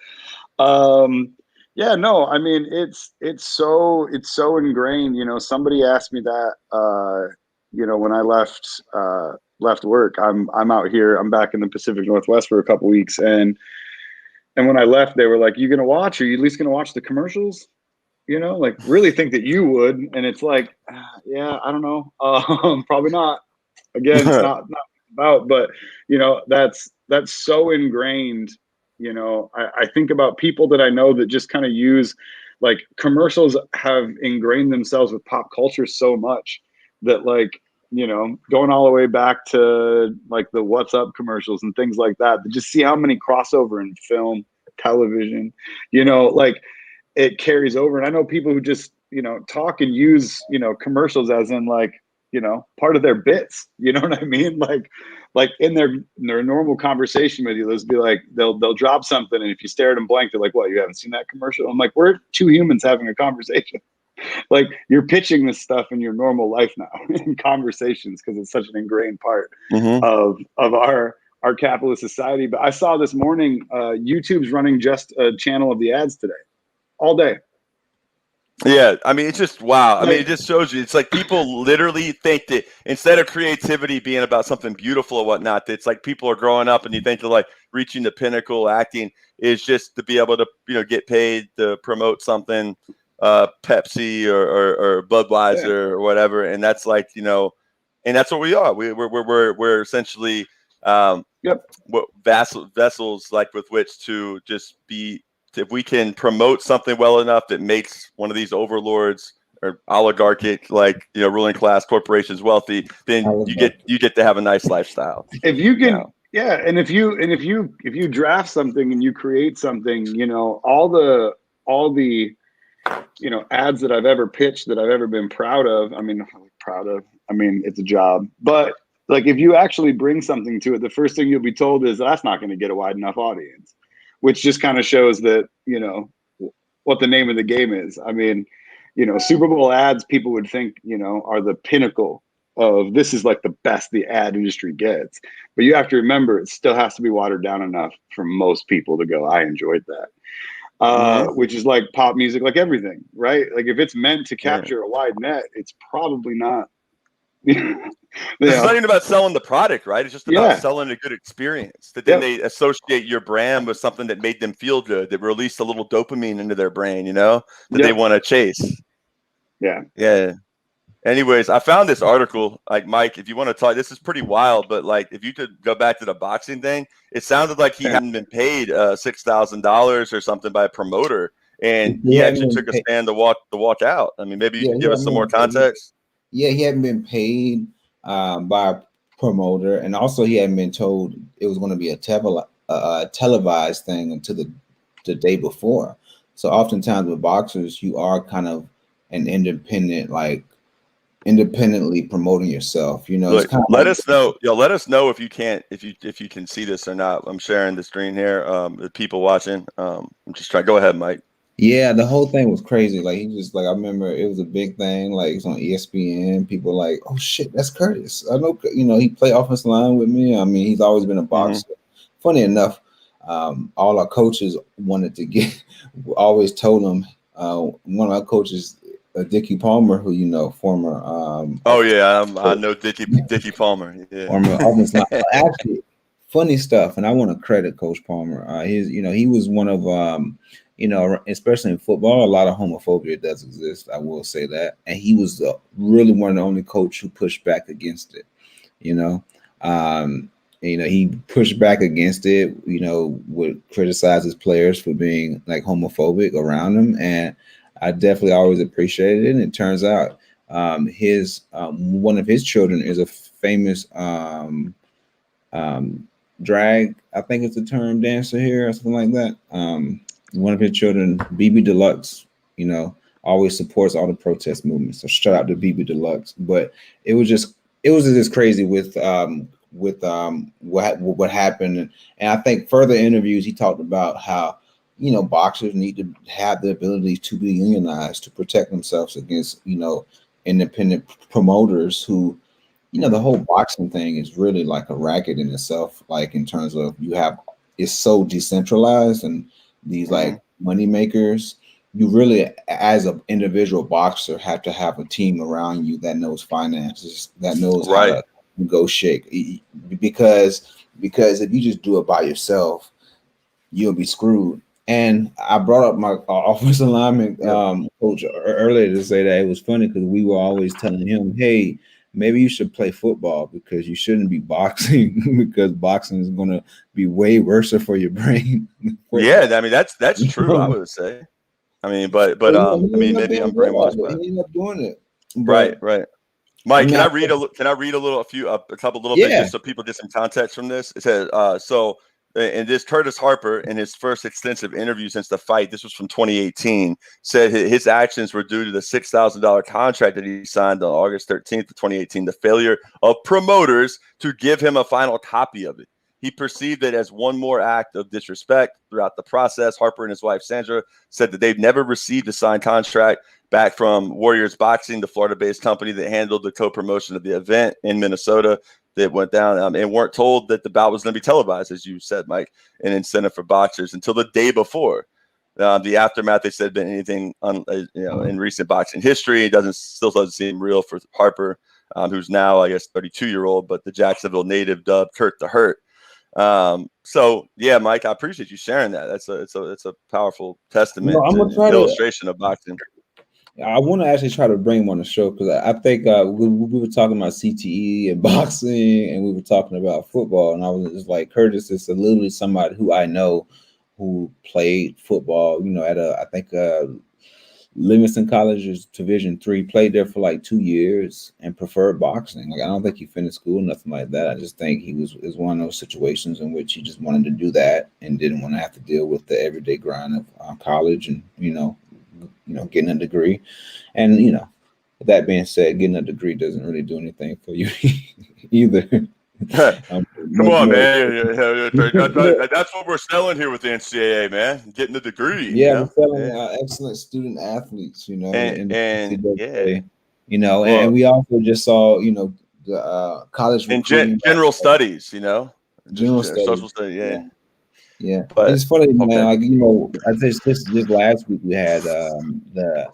yeah, no, I mean, it's so ingrained. You know, somebody asked me that, you know, when I left work. I'm out here. I'm back in the Pacific Northwest for a couple weeks, and when I left, they were like, "You gonna watch? Are you at least gonna watch the commercials? You know, like really think that you would?" And it's like, yeah, I don't know. Probably not. Again, it's not about, but you know, that's so ingrained. You know, I think about people that I know that just kind of use, like, commercials have ingrained themselves with pop culture so much that, like, you know, going all the way back to like the What's Up commercials and things like that, to just see how many crossover in film, television, you know, like it carries over. And I know people who just, you know, talk and use, you know, commercials as in like, you know, part of their bits, you know what I mean? Like in their normal conversation with you, let's be like, they'll drop something. And if you stare at them blank, they're like, what, you haven't seen that commercial? I'm like, we're two humans having a conversation. Like, you're pitching this stuff in your normal life now in conversations, because it's such an ingrained part of our capitalist society. But I saw this morning, YouTube's running just a channel of the ads today, all day. Yeah, I mean, it's just wow. I mean, it just shows you. It's like people literally think that instead of creativity being about something beautiful or whatnot, it's like people are growing up and you think they're like reaching the pinnacle. Acting is just to be able to, you know, get paid to promote something, Pepsi or Budweiser or whatever, and that's like, you know, and that's what we are. We're essentially vessels like with which to just be. If we can promote something well enough that makes one of these overlords or oligarchic, like, you know, ruling class corporations wealthy, then you get to have a nice lifestyle. If you can, and if you draft something and you create something, you know, all the you know, ads that I've ever pitched that I've ever been proud of. I mean, it's a job, but like, if you actually bring something to it, the first thing you'll be told is that's not going to get a wide enough audience, which just kind of shows that, you know, what the name of the game is. I mean, you know, Super Bowl ads, people would think, you know, are the pinnacle of, this is like the best the ad industry gets. But you have to remember, it still has to be watered down enough for most people to go, I enjoyed that. Which is like pop music, like everything, right? Like, if it's meant to capture a wide net, it's probably not. It's not even about selling the product, right? It's just about selling a good experience. That then they associate your brand with something that made them feel good, that released a little dopamine into their brain, you know, that they want to chase. Yeah. Anyways, I found this article. Like, Mike, if you want to talk, this is pretty wild, but like, if you could go back to the boxing thing, it sounded like he hadn't been paid $6,000 or something by a promoter, and he actually took a stand to walk out. I mean, maybe you can give us some more context. Yeah, he hadn't been paid by a promoter, and also he hadn't been told it was going to be a televised thing until the day before. So oftentimes with boxers, you are kind of an independent, like, independently promoting yourself. You know, Look, it's kind of let like, us know. Let us know if you can't, if you can see this or not. I'm sharing the screen here. The people watching. I'm just trying. Go ahead, Mike. yeah, the whole thing was crazy. Like he just like I remember it was a big thing. Like it's on ESPN. People like, oh shit, that's Curtis. I know, you know, he played offensive line with me. I mean, he's always been a boxer. Funny enough, all our coaches wanted to get. Always told him. One of our coaches, Dickie Palmer, who you know, former. Oh yeah, I know Dickie Palmer. Yeah. Former offensive line. Actually, funny stuff, and I want to credit Coach Palmer. He was one of especially in football, a lot of homophobia does exist. I will say that, and he was really one of the only coach who pushed back against it. You know, he pushed back against it. You know, would criticize his players for being like homophobic around him, and I definitely always appreciated it. And it turns out, his one of his children is a famous drag, I think it's the term, dancer here or something like that. One of his children, BB Deluxe, always supports all the protest movements. So shout out to BB Deluxe. But it was just crazy with what happened, and I think further interviews he talked about how boxers need to have the ability to be unionized to protect themselves against independent promoters who. The whole boxing thing is really like a racket in itself, like in terms of it's so decentralized and these like money makers. You really, as an individual boxer, have to have a team around you that knows finances, that knows how to negotiate. Because if you just do it by yourself, you'll be screwed. And I brought up my offensive lineman coach earlier to say that it was funny because we were always telling him, hey, maybe you should play football because you shouldn't be boxing because boxing is going to be way worse for your brain. Yeah, I mean that's true. I would say. I mean, but maybe I'm brainwashed. But he ended up doing it. Right. Mike, can I read a couple little bit just so people get some context from this? It says and this Curtis Harper, in his first extensive interview since the fight, this was from 2018, said his actions were due to the $6,000 contract that he signed on August 13th of 2018, the failure of promoters to give him a final copy of it. He perceived it as one more act of disrespect. Throughout the process, Harper and his wife, Sandra, said that they've never received a signed contract back from Warriors Boxing, the Florida-based company that handled the co-promotion of the event in Minnesota that went down, and weren't told that the bout was going to be televised, as you said, Mike, an incentive for boxers until the day before. The aftermath, they said, been anything in recent boxing history. It still doesn't seem real for Harper, who's now, I guess, 32-year-old, but the Jacksonville native dubbed Kurt the Hurt. So yeah, Mike, I appreciate you sharing that. It's a powerful testament to illustration of boxing. I want to actually try to bring him on the show because I think we were talking about CTE and boxing, and we were talking about football, and I was just like, Curtis is literally somebody who I know who played football. At I think Livingston College's Division III, played there for like 2 years and preferred boxing. Like I don't think he finished school, nothing like that. I just think he was one of those situations in which he just wanted to do that and didn't want to have to deal with the everyday grind of college and getting a degree. And with that being said, getting a degree doesn't really do anything for you either. Come on, man. That's what we're selling here with the NCAA, man. Getting a degree. Yeah, we're selling excellent student athletes, and we also just saw, the college and general studies, general studies. Social studies, yeah. But it's funny, man. Like I just last week we had the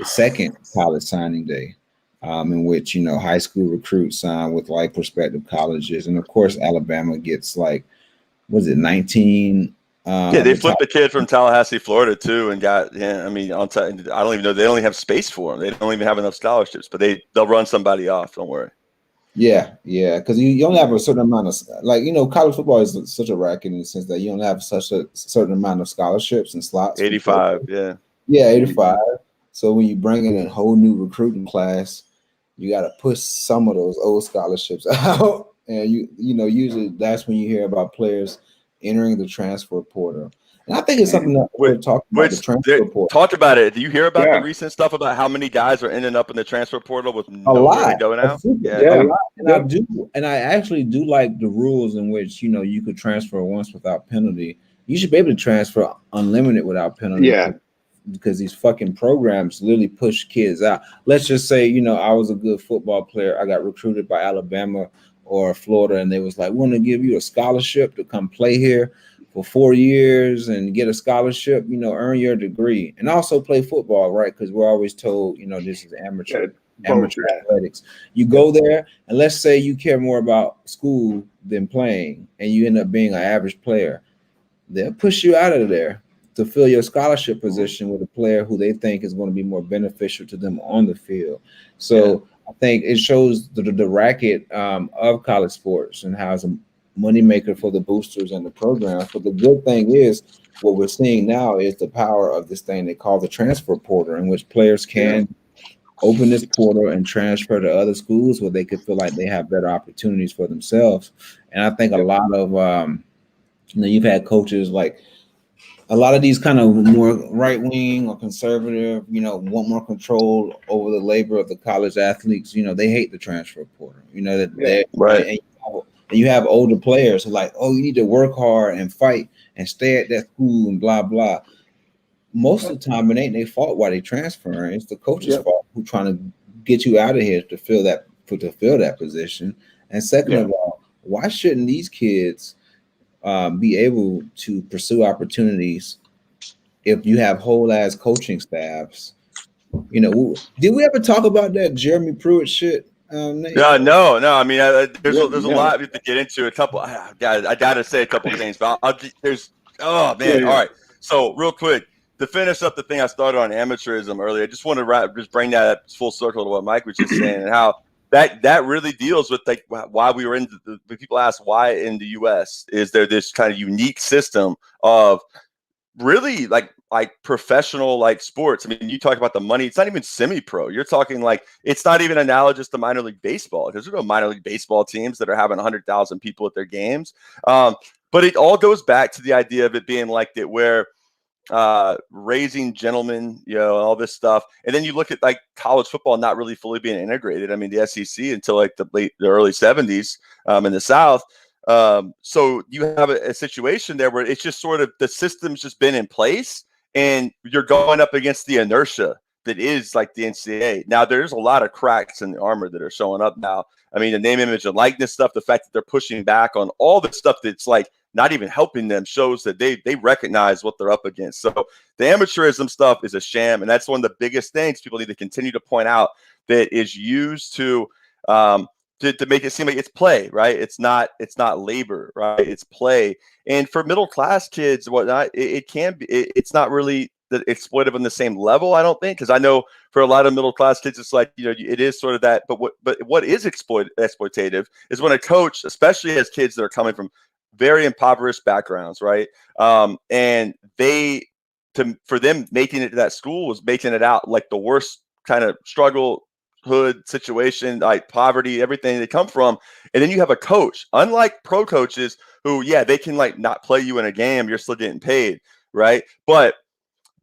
second college signing day, in which high school recruits sign with like prospective colleges, and of course Alabama gets like, was it 19? They flipped the kid from Tallahassee, Florida, too, and got I don't even know, they only have space for him. They don't even have enough scholarships, but they'll run somebody off. Don't worry. Yeah, because you only have a certain amount of college football is such a racket in the sense that you only have such a certain amount of scholarships and slots. 85, 85. So when you bring in a whole new recruiting class, you got to push some of those old scholarships out, and usually that's when you hear about players entering the transfer portal. And I think it's something that we're talking about, the transfer portal. Talk about it. Do you hear about the recent stuff about how many guys are ending up in the transfer portal with nowhere to go now? A lot. And I actually do like the rules in which, you know, you could transfer once without penalty. You should be able to transfer unlimited without penalty. Yeah. Because these fucking programs literally push kids out. Let's just say, you know, I was a good football player. I got recruited by Alabama or Florida, and they was like, we want to give you a scholarship to come play here for 4 years and get a scholarship, you know, earn your degree and also play football, right? Because we're always told, you know, this is amateur athletics. You go there, and let's say you care more about school than playing, and you end up being an average player. They'll push you out of there to fill your scholarship position with a player who they think is going to be more beneficial to them on the field. So I think it shows the racket of college sports and how it's a moneymaker for the boosters and the programs. But the good thing is what we're seeing now is the power of this thing they call the transfer portal, in which players can open this portal and transfer to other schools where they could feel like they have better opportunities for themselves. And I think a lot of, you know, you've had coaches like a lot of these kind of more right wing or conservative, you know, want more control over the labor of the college athletes. You know, they hate the transfer portal. You know that and you have older players who are like, oh, you need to work hard and fight and stay at that school and blah blah. Most of the time, it ain't their fault why they transferring. It's the coach's fault who trying to get you out of here to fill that position. And second of all, why shouldn't these kids be able to pursue opportunities if you have whole ass coaching staffs? You know, did we ever talk about that Jeremy Pruitt shit? No. I mean, there's a lot to get into. A couple, I gotta say a couple of things, but All right. So real quick, to finish up the thing I started on amateurism earlier, I just want to just bring that full circle to what Mike was just saying, and how that really deals with like why we were in the people ask why in the US is there this kind of unique system of really like professional like sports. I mean, you talk about the money, it's not even semi-pro. You're talking like it's not even analogous to minor league baseball, because there's no minor league baseball teams that are having 100,000 people at their games. But it all goes back to the idea of it being like that, where raising gentlemen, you know, all this stuff. And then you look at like college football not really fully being integrated. I mean, the SEC until like the early 70s in the South. So you have a situation there where it's just sort of the system's just been in place, and you're going up against the inertia that is like the NCAA. Now, there's a lot of cracks in the armor that are showing up now. I mean, the name, image, and likeness stuff, the fact that they're pushing back on all the stuff that's like not even helping them shows that they recognize what they're up against. So the amateurism stuff is a sham, and that's one of the biggest things people need to continue to point out, that is used to make it seem like it's play, right? It's not labor, right? It's play. And for middle class kids and whatnot, it can be. It's not really exploitive on the same level, I don't think, because I know for a lot of middle class kids, it's like, you know, it is sort of that. But what is exploitative is when a coach, especially as kids that are coming from very impoverished backgrounds, right? And for them making it to that school was making it out like the worst kind of struggle hood situation, like poverty, everything they come from. And then you have a coach, unlike pro coaches who, they can like not play you in a game, you're still getting paid, right? But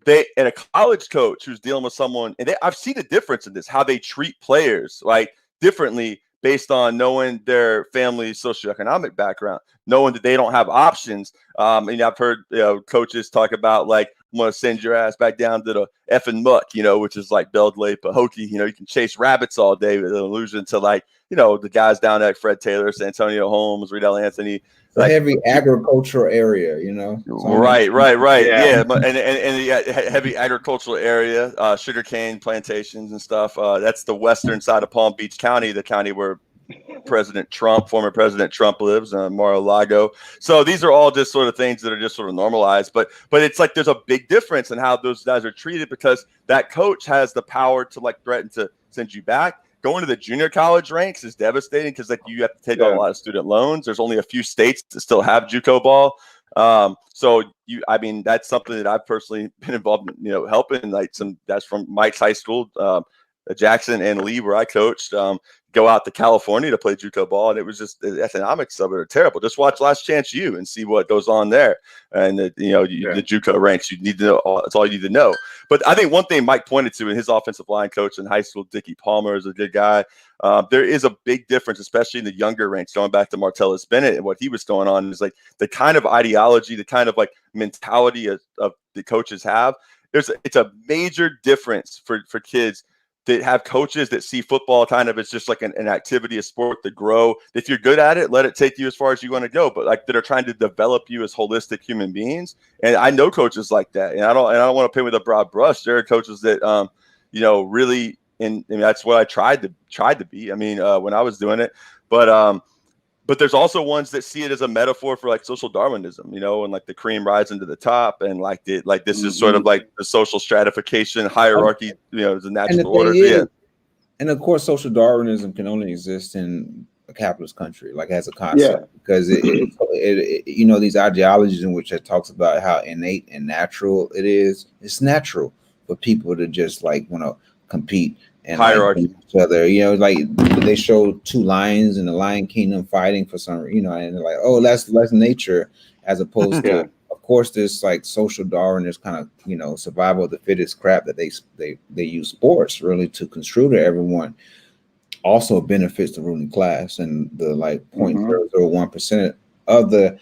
and a college coach who's dealing with someone, and I've seen a difference in this, how they treat players like differently based on knowing their family's socioeconomic background, knowing that they don't have options. And I've heard coaches talk about like, I'm going to send your ass back down to the effing muck, which is like Belle Glade, Pahokee. You can chase rabbits all day with an allusion to like, the guys down there, Fred Taylor, Santonio Holmes, Riedel Anthony. Like, heavy agricultural area, Right. Yeah. And heavy agricultural area, sugarcane plantations and stuff. That's the western side of Palm Beach County, the county where former President Trump lives, Mar-a-Lago. So these are all just sort of things that are just sort of normalized. But it's like there's a big difference in how those guys are treated, because that coach has the power to like threaten to send you back. Going to the junior college ranks is devastating, because like you have to take on a lot of student loans. There's only a few states that still have JUCO ball. So that's something that I've personally been involved in, helping, like that's from Mike's high school, Jackson and Lee, where I coached, go out to California to play JUCO ball, and it was just the economics of it are terrible. Just watch Last Chance U and see what goes on there, and the JUCO ranks. You need to know. That's all you need to know. But I think one thing Mike pointed to in his offensive line coach in high school, Dickie Palmer, is a good guy. There is a big difference, especially in the younger ranks. Going back to Martellus Bennett and what he was going on is like the kind of ideology, the kind of like mentality of the coaches have. It's a major difference for kids that have coaches that see football kind of as just like an activity, a sport to grow. If you're good at it, let it take you as far as you want to go. But like that are trying to develop you as holistic human beings. And I know coaches like that. And I don't want to paint with a broad brush. There are coaches that really, and that's what I tried to be. I mean, when I was doing it, but there's also ones that see it as a metaphor for like social Darwinism, and like the cream rise into the top, and like this is sort of like the social stratification hierarchy, the natural order. And of course, social Darwinism can only exist in a capitalist country, like as a concept, because these ideologies in which it talks about how innate and natural it is. It's natural for people to just like want to compete and hierarchy each other, like they show two lions in the Lion Kingdom fighting for some, and they're like, oh, that's nature, as opposed to, of course, this like social Darwin, this kind of survival of the fittest crap that they use sports really to construe to everyone. Also benefits the ruling class and the like 0.001% of the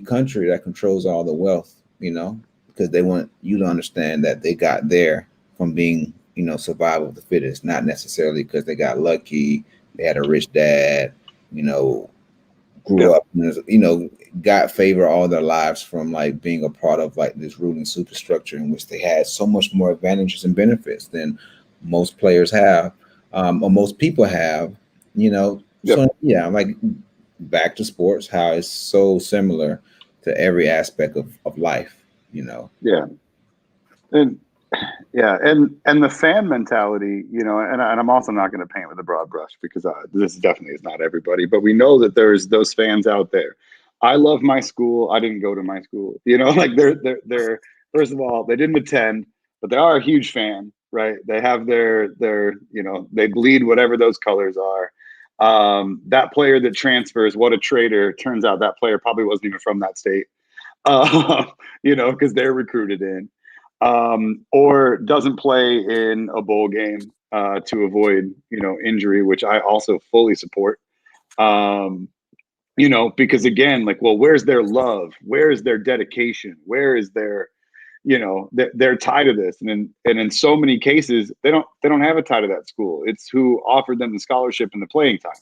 country that controls all the wealth, because they want you to understand that they got there from being survival of the fittest, not necessarily because they got lucky, they had a rich dad, grew up, got favor all their lives from like being a part of like this ruling superstructure in which they had so much more advantages and benefits than most players have, or most people have, So like back to sports, how it's so similar to every aspect of life, And the fan mentality, and I'm also not going to paint with a broad brush because this definitely is not everybody, but we know that there's those fans out there. I love my school. I didn't go to my school, like they're first of all, they didn't attend, but they are a huge fan, right? They have their they bleed whatever those colors are. That player that transfers, what a traitor. Turns out that player probably wasn't even from that state, because they're recruited in. Or doesn't play in a bowl game to avoid, injury, which I also fully support. Because again, like, well, where's their love? Where is their dedication? Where is their, they're tied to this, and in so many cases, they don't have a tie to that school. It's who offered them the scholarship and the playing time.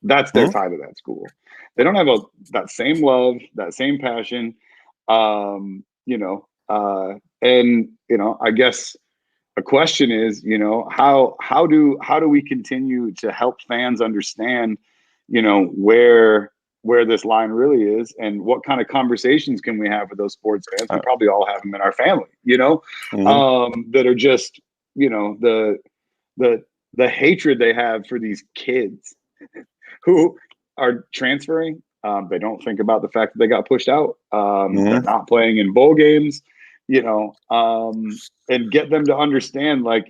That's their tie to that school. They don't have that same love, that same passion, and I guess a question is, how do we continue to help fans understand, where this line really is, and what kind of conversations can we have with those sports fans? We probably all have them in our family, that are just, the hatred they have for these kids who are transferring. They don't think about the fact that they got pushed out. They're not playing in bowl games, and get them to understand, like,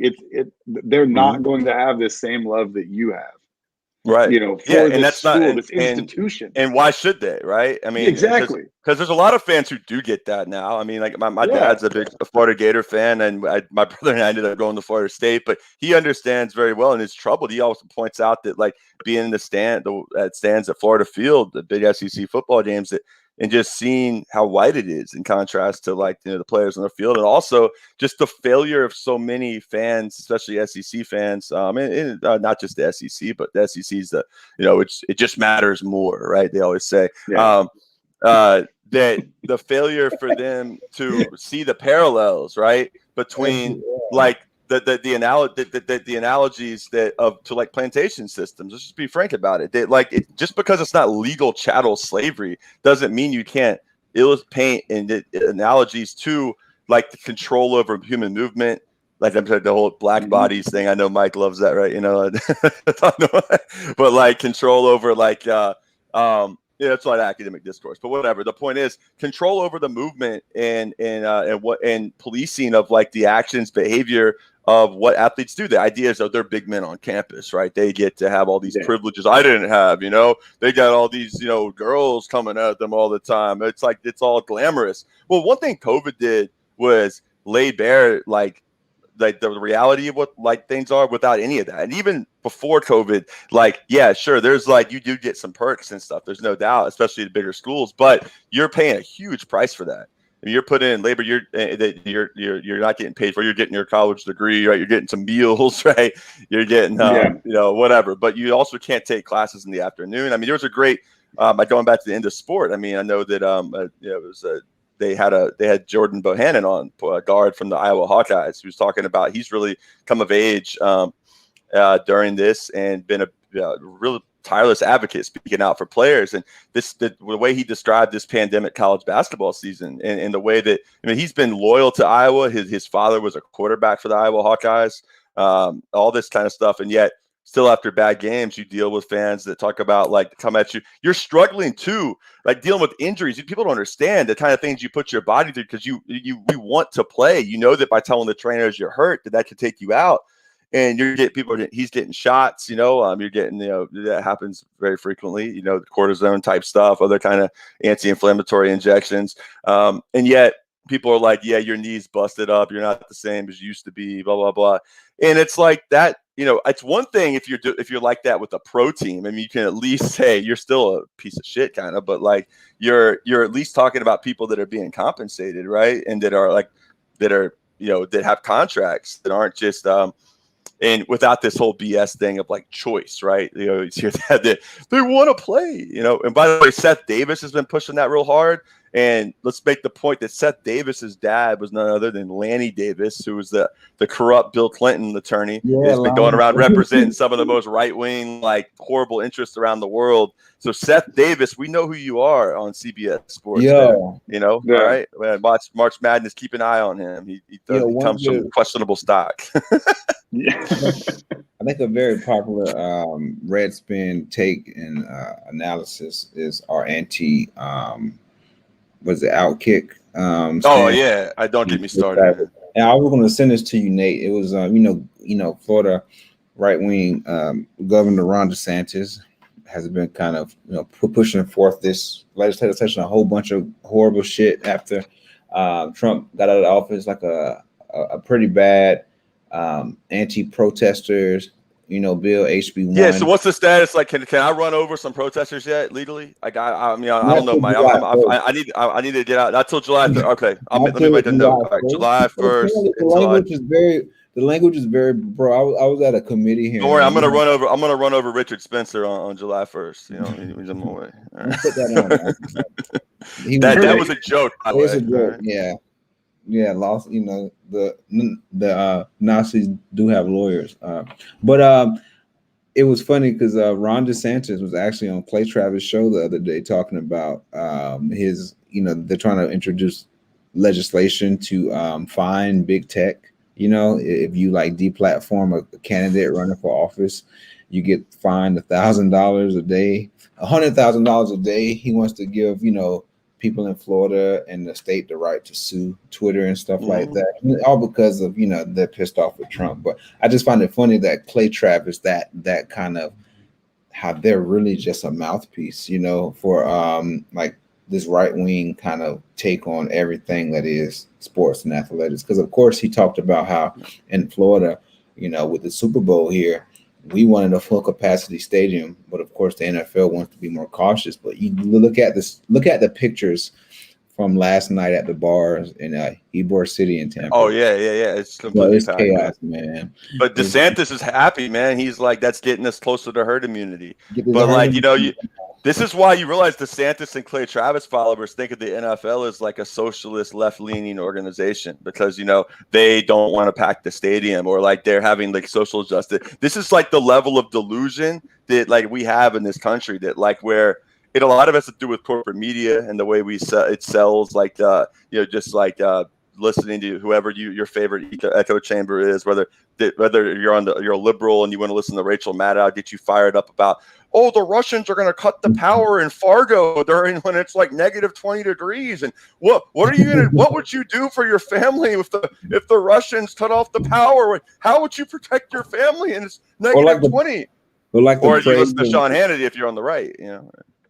they're not going to have this same love that you have. Right. For this school, this institution. And why should they? Right. I mean, exactly. Because there's a lot of fans who do get that now. I mean, like my dad's a big Florida Gator fan, and my brother and I ended up going to Florida State, but he understands very well and is troubled. He also points out that, like, being in the stands at Florida Field, the big SEC football games, and just seeing how white it is in contrast to, like, the players on the field, and also just the failure of so many fans, especially SEC fans, and not just the SEC, but the SEC's it just matters more, right? They always say that the failure for them to see the parallels, right, between like the analogies to like plantation systems. Let's just be frank about it. Just because it's not legal chattel slavery doesn't mean you can't paint and analogies to, like, the control over human movement. Like, I'm saying, the whole black bodies thing. I know Mike loves that, right? But like control over, like, it's like academic discourse, but whatever. The point is control over the movement and policing of, like, the actions, behavior of what athletes do. The idea is that they're big men on campus, right? They get to have all these privileges I didn't have, you know. They got all these, you know, girls coming at them all the time. It's like it's all glamorous. Well, one thing COVID did was lay bare like the reality of what like things are without any of that. And even before COVID, like, yeah, sure, there's like you do get some perks and stuff. There's no doubt, especially at bigger schools, but you're paying a huge price for that. You're putting in labor. You're not getting paid for. You're getting your college degree, right? You're getting some meals, right? You're getting, you know, whatever. But you also can't take classes in the afternoon. I mean, there was a great, by going back to the end of sport. I mean, I know that, you know, it was they had Jordan Bohannon on, a guard from the Iowa Hawkeyes, who's talking about he's really come of age during this and been a real tireless advocate speaking out for players. And the way he described this pandemic college basketball season and the way that, I mean, he's been loyal to Iowa. His father was a quarterback for the Iowa Hawkeyes, all this kind of stuff. And yet still after bad games, you deal with fans that talk about like come at you. You're struggling too, like dealing with injuries. People don't understand the kind of things you put your body through because we want to play. You know that by telling the trainers you're hurt, that could take you out. And he's getting shots, you know, you're getting, you know, that happens very frequently, you know, the cortisone type stuff, other kind of anti-inflammatory injections. And yet people are like, yeah, your knee's busted up. You're not the same as you used to be, blah, blah, blah. And it's like that, you know, it's one thing if you're like that with a pro team. I mean, you can at least say you're still a piece of shit kind of, but like you're at least talking about people that are being compensated, right? And that are, you know, that have contracts that aren't just, and without this whole BS thing of like choice, right? You know, you hear that they want to play, you know. And by the way, Seth Davis has been pushing that real hard. And let's make the point that Seth Davis's dad was none other than Lanny Davis, who was the corrupt Bill Clinton attorney. He's been going around representing some of the most right-wing, like horrible interests around the world. So Seth Davis, we know who you are on CBS Sports. You know, all right. Watch March Madness. Keep an eye on him. He comes from questionable stock. I think a very popular Redspin take and analysis is our anti was it Outkick? I don't get me started. And I was going to send this to you, Nate. It was you know Florida right wing Governor Ron DeSantis has been kind of, you know, pushing forth this legislative session, a whole bunch of horrible shit after Trump got out of office, like a pretty bad anti-protesters, you know, bill HB1. Yeah. So what's the status? Like, can I run over some protesters yet legally? Like, I mean, I don't know. I need to get out. Not till July 3rd. Okay. Let me write the note. Right, July 1st. The language is very, bro. I was at a committee here. Don't worry, I'm gonna run over Richard Spencer on July 1st. You know, he's on my way. Right. Put that on. that was a joke. It was a joke. Right. Yeah. Lost. You know, the Nazis do have lawyers, but it was funny because Ron DeSantis was actually on Clay Travis' show the other day talking about his. You know, they're trying to introduce legislation to fine big tech. You know, if you like deplatform a candidate running for office, you get fined $1,000 a day, $100,000 a day. He wants to give, you know, people in Florida and the state the right to sue Twitter and stuff like that, all because of, you know, they're pissed off with Trump. But I just find it funny that Clay Travis, that kind of how they're really just a mouthpiece, you know, for like this right-wing kind of take on everything that is sports and athletics. Because of course he talked about how in Florida, you know, with the Super Bowl here, we wanted a full capacity stadium, but of course the NFL wants to be more cautious. But you look at the pictures from last night at the bars in Ybor City in Tampa. Oh yeah. It's completely chaos, man. But DeSantis is happy, man. He's like, that's getting us closer to herd immunity. But like, you know, this is why you realize DeSantis and Clay Travis followers think of the NFL as like a socialist left-leaning organization because, you know, they don't want to pack the stadium or like they're having like social justice. This is like the level of delusion that like we have in this country that like where it a lot of us to do with corporate media and the way it sells like you know, just like listening to whoever your favorite echo chamber is, whether you're a liberal and you want to listen to Rachel Maddow, get you fired up about oh, the Russians are going to cut the power in Fargo when it's like negative 20 degrees. And what would you do for your family if the Russians cut off the power? How would you protect your family? And it's negative 20. Or you listen to Sean Hannity if you're on the right,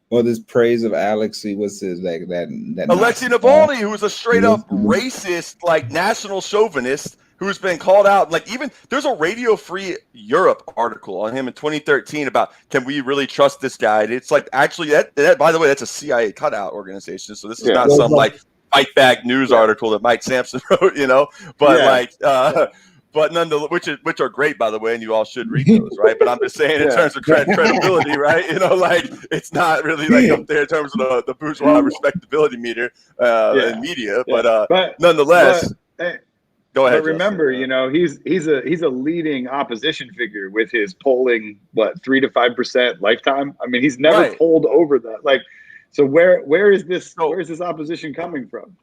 Or this praise of Alexei, what's his that Alexei Navalny, who was a straight up racist, like national chauvinist, who's been called out. Like, even there's a Radio Free Europe article on him in 2013 about, can we really trust this guy? And it's like, actually, that by the way, that's a CIA cutout organization. So this is not some like fight back news article that Mike Sampson wrote, but but nonetheless, which are great, by the way, and you all should read those, right? But I'm just saying, in terms of credibility, right? Like, it's not really like up there in terms of the bourgeois respectability meter in media, but nonetheless. Go ahead. But remember, Justin. He's a leading opposition figure with his polling 3 to 5% lifetime. I mean, he's never polled over that. Like, so where is this opposition coming from?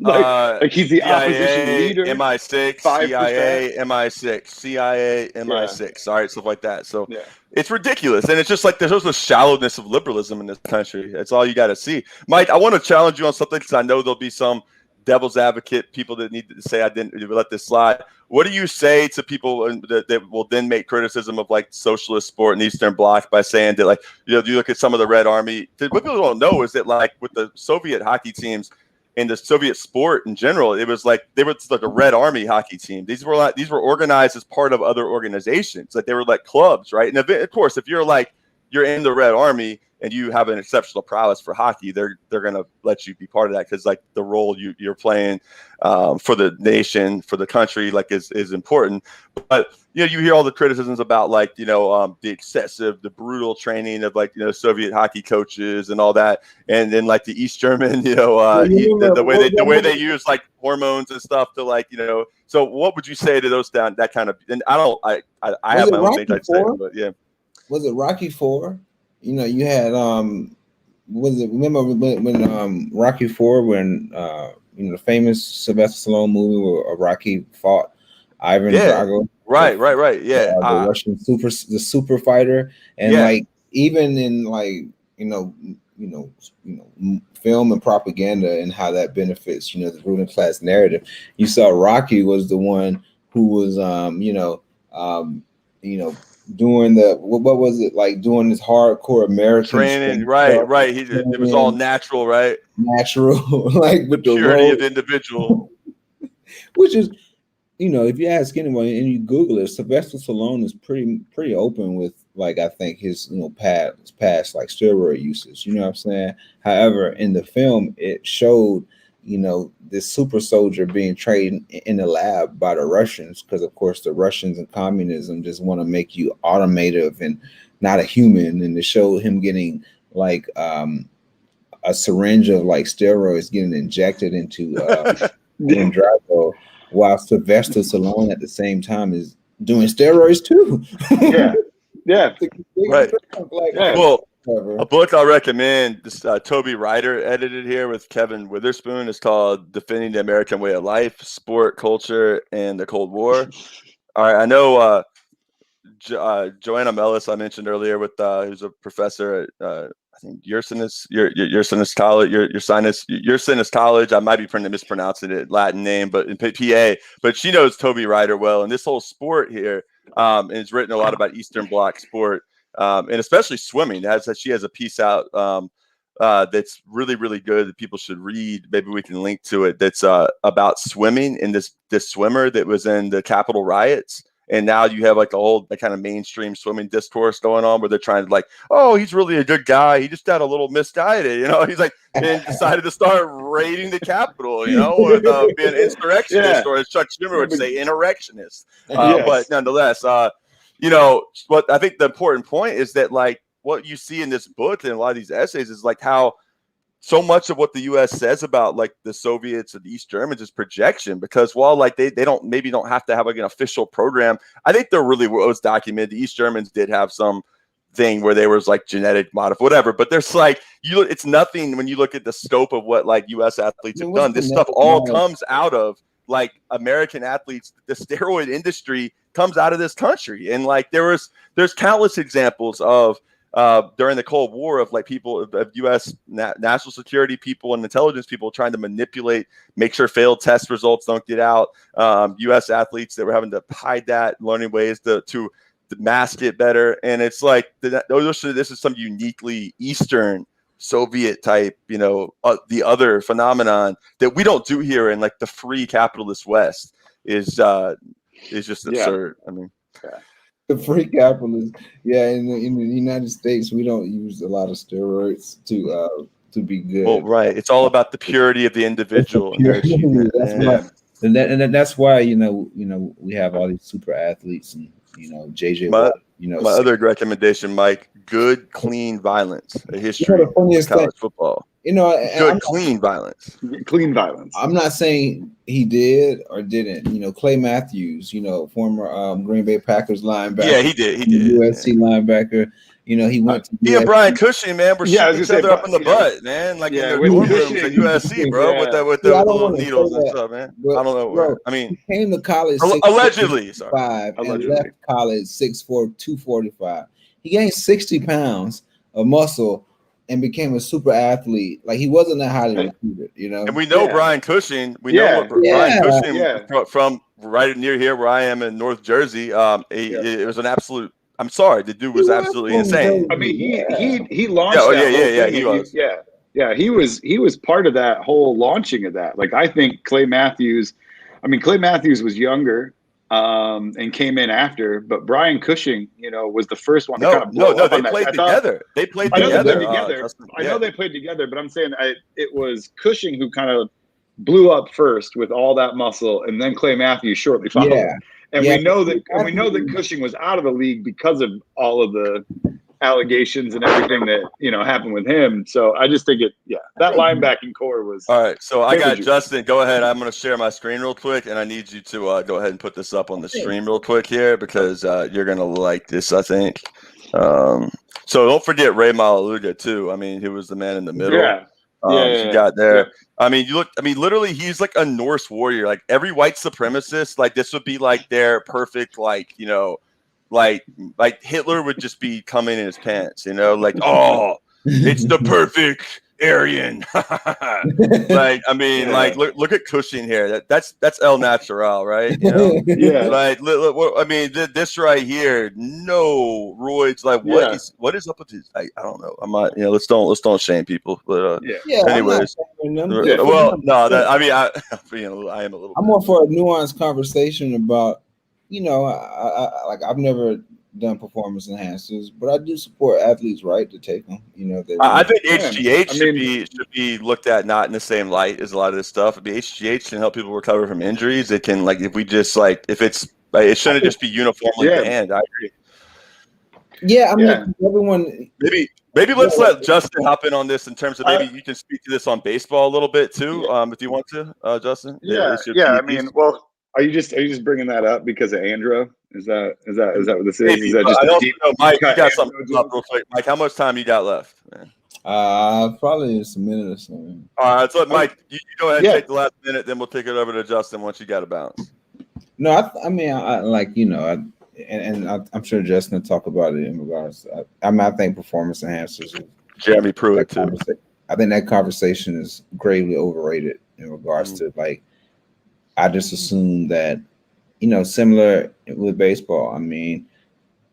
like he's the opposition leader. MI6, 5%. CIA, MI6, CIA, MI6. All right, stuff like that. So it's ridiculous, and it's just like there's also shallowness of liberalism in this country. That's all you got to see. Mike, I want to challenge you on something because I know there'll be some devil's advocate people that need to say I didn't let this slide. What do you say to people that will then make criticism of like socialist sport and Eastern Bloc by saying that, like, you look at some of the Red Army? What people don't know is that, like, with the Soviet hockey teams and the Soviet sport in general, it was like they were like a Red Army hockey team. These were organized as part of other organizations. Like, they were like clubs, right? And of course, if you're in the Red Army and you have an exceptional prowess for hockey, they're going to let you be part of that because, like, the role you're playing for the nation, for the country, like, is important. But you hear all the criticisms about, like, the excessive, the brutal training of, like, Soviet hockey coaches and all that, and then, like, the East German, the way they use, like, hormones and stuff to, like, So what would you say to those that kind of? And I have my own things I'd say, but yeah. Was it Rocky IV? You had remember when Rocky IV, when the famous Sylvester Stallone movie where Rocky fought Ivan Drago? Right. Yeah, the Russian super fighter, and like, even in, like, film and propaganda and how that benefits the ruling class narrative. You saw Rocky was the one who was doing what was it, like, doing this hardcore American training, right. It was all natural, right? Natural, like, with the purity of individual. Which is, if you ask anyone and you Google it, Sylvester Stallone is pretty open with, like, I think his past like steroid usage. You know what I'm saying? However, in the film, it showed this super soldier being trained in the lab by the Russians, because of course the Russians and communism just want to make you automative and not a human. And to show him getting, like, a syringe of, like, steroids getting injected into Drago, while Sylvester Stallone at the same time is doing steroids too. Right. Well, a book I recommend, this Toby Ryder edited here with Kevin Witherspoon, is called Defending the American Way of Life, Sport, Culture, and the Cold War. All right, I know Joanna Mellis, I mentioned earlier, with who's a professor at I think Ursinus College. I might be mispronouncing it, Latin name, but in PA. But she knows Toby Ryder well, and this whole sport here is written a lot about Eastern Bloc sport. And especially swimming. She has a piece out that's really, really good that people should read. Maybe we can link to it. That's about swimming, and this swimmer that was in the Capitol riots. And now you have, like, the kind of mainstream swimming discourse going on where they're trying to, like, oh, he's really a good guy. He just got a little misguided, He's like, and decided to start raiding the Capitol, with being an insurrectionist, or as Chuck Schumer would say, insurrectionist. But nonetheless, what I think the important point is that, like, what you see in this book and a lot of these essays is, like, how so much of what the U.S. says about, like, the Soviets and the East Germans is projection, because while, like, they don't have to have, like, an official program, I think they're really what was documented. The East Germans did have some thing where there was, like, genetic modify, whatever, but there's, like, it's nothing when you look at the scope of what, like, U.S. athletes have done. This stuff all comes out of, like, American athletes. The steroid industry comes out of this country, and, like, there's countless examples of during the Cold War of like people of U.S. national security people and intelligence people trying to manipulate, make sure failed test results don't get out. U.S. athletes that were having to hide that, learning ways to mask it better. And it's like this is some uniquely Eastern Soviet type, the other phenomenon that we don't do here in like the free capitalist West is just absurd. I mean, the free capitalist, in the United States, we don't use a lot of steroids to be good. Well, right. It's all about the purity of the individual. That's why we have all these super athletes and JJ. My other recommendation, Mike, good clean violence, a history of college football. Clean violence. Clean violence. I'm not saying he did or didn't. Clay Matthews, former Green Bay Packers linebacker. Yeah, he did. USC linebacker. He went to he and Brian Cushing, man, were shooting each other up in the butt, man. Like in the dorm rooms at USC, bro, with the little needles and stuff, man. I don't know. Bro, I mean, he came to college allegedly, and left college 6'4", 245. He gained 60 pounds of muscle and became a super athlete. Like, he wasn't that highly recruited, And we know Brian Cushing. We know Brian Cushing from right near here where I am in North Jersey. It was an absolute. I'm sorry, the dude was absolutely insane. I mean, he launched. He was part of that whole launching of that. Like, I think Clay Matthews was younger and came in after, but Brian Cushing, was the first one to kind of blow up on that. They played together. I know they played together, but I'm saying it was Cushing who kind of blew up first with all that muscle, and then Clay Matthews shortly followed. And we know that Cushing was out of the league because of all of the allegations and everything that happened with him. So I just think that linebacking core was all right. So I got Justin. Go ahead. I'm going to share my screen real quick, and I need you to go ahead and put this up on the stream real quick here because you're going to like this, I think. So don't forget Ray Malaluga too. I mean, he was the man in the middle. He got there. Yeah. Literally, he's like a Norse warrior. Like every white supremacist, like this would be like their perfect, like Hitler would just be coming in his pants, it's the perfect Aryan. Look at Cushing here. That's El Natural, right? This right here, no roids. Like what is up with his? I don't know. I'm not. Let's don't shame people. But anyways, I am a little. I'm more for a nuanced conversation about. I've never done performance enhancers, but I do support athletes' right to take them. I think HGH should be looked at not in the same light as a lot of this stuff. HGH can help people recover from injuries. It can it shouldn't just be uniformly banned. I agree. Yeah, everyone. Maybe let's let Justin hop in on this in terms of maybe you can speak to this on baseball a little bit too, if you want to, Justin. Are you just bringing that up because of Andro? Is that what this is? Is that just Mike? You got something up real quick, Mike. How much time you got left, man? Probably just a minute or so. All right, so Mike, you go ahead and take the last minute, then we'll take it over to Justin once you got a bounce. No, I'm sure Justin will talk about it in regards. I think performance enhancers. Jeremy Pruitt too. I think that conversation is gravely overrated in regards to I just assume that, similar with baseball. I mean,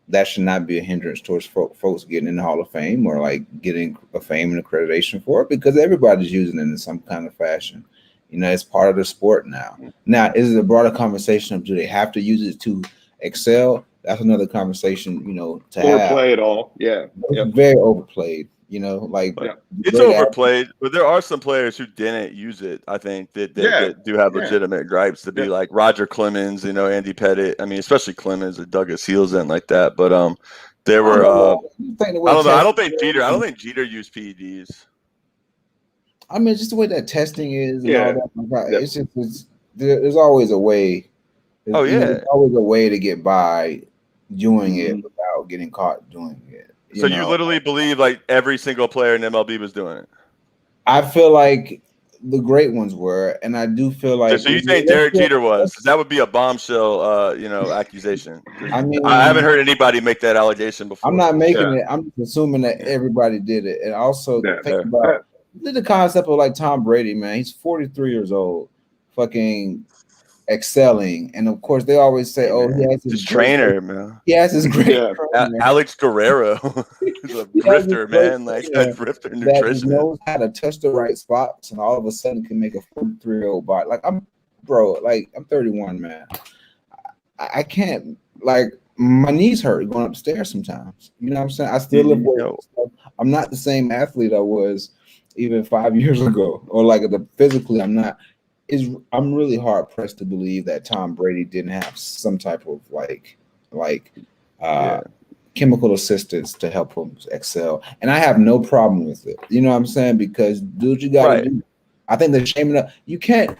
that should not be a hindrance towards folks getting in the Hall of Fame or like getting a fame and accreditation for it because everybody's using it in some kind of fashion. It's part of the sport now. Now, is it a broader conversation of do they have to use it to excel? That's another conversation, to have. Overplay it all. Yeah. It's very overplayed. It's overplayed, but there are some players who didn't use it. I think that do have legitimate gripes to be like Roger Clemens, Andy Pettit. I mean, especially Clemens that dug his heels in like that. But there were. I don't think Jeter. I don't think Jeter used PEDs. I mean, just the way that testing is. And all that. It's there's always a way. There's always a way to get by doing it without getting caught doing it. You literally believe like every single player in MLB was doing it? I feel like the great ones were, and I do feel like. So you think Derek Jeter was? That would be a bombshell, accusation. I mean, I haven't heard anybody make that allegation before. I'm not making it. I'm just assuming that everybody did it, and also think about the concept of like Tom Brady, man. He's 43 years old, fucking excelling, and of course they always say, "Oh, he has his trainer, man. He has his great Alex Guerrero, he's a grifter, man, like a grifter nutritionist. That knows how to touch the right spots, and all of a sudden can make a 43-year-old body. Like I'm 31, man. I can't, like, my knees hurt going upstairs sometimes. You know what I'm saying? I still live with it. I'm not the same athlete I was even 5 years ago, or like physically I'm not. I'm really hard pressed to believe that Tom Brady didn't have some type of chemical assistance to help him excel, and I have no problem with it. You know what I'm saying? Because dude, you got to do. I think they're shaming up. You can't.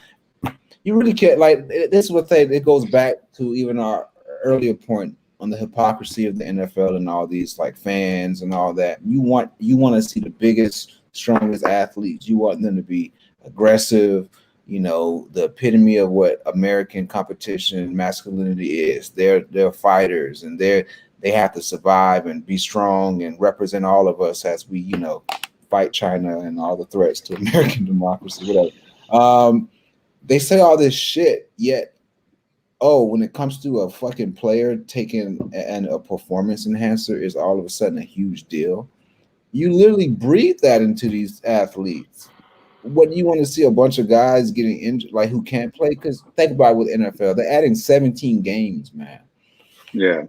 You really can't. Like, this is what it goes back to even our earlier point on the hypocrisy of the NFL and all these like fans and all that. You want to see the biggest, strongest athletes. You want them to be aggressive. You know, the epitome of what American competition masculinity is. They're fighters, and they have to survive and be strong and represent all of us as we, fight China and all the threats to American democracy, whatever. They say all this shit, yet, when it comes to a fucking player taking a performance enhancer is all of a sudden a huge deal. You literally breathe that into these athletes. What do you want to see? A bunch of guys getting injured, like who can't play? Because think about it with NFL, they're adding 17 games, man. Yeah.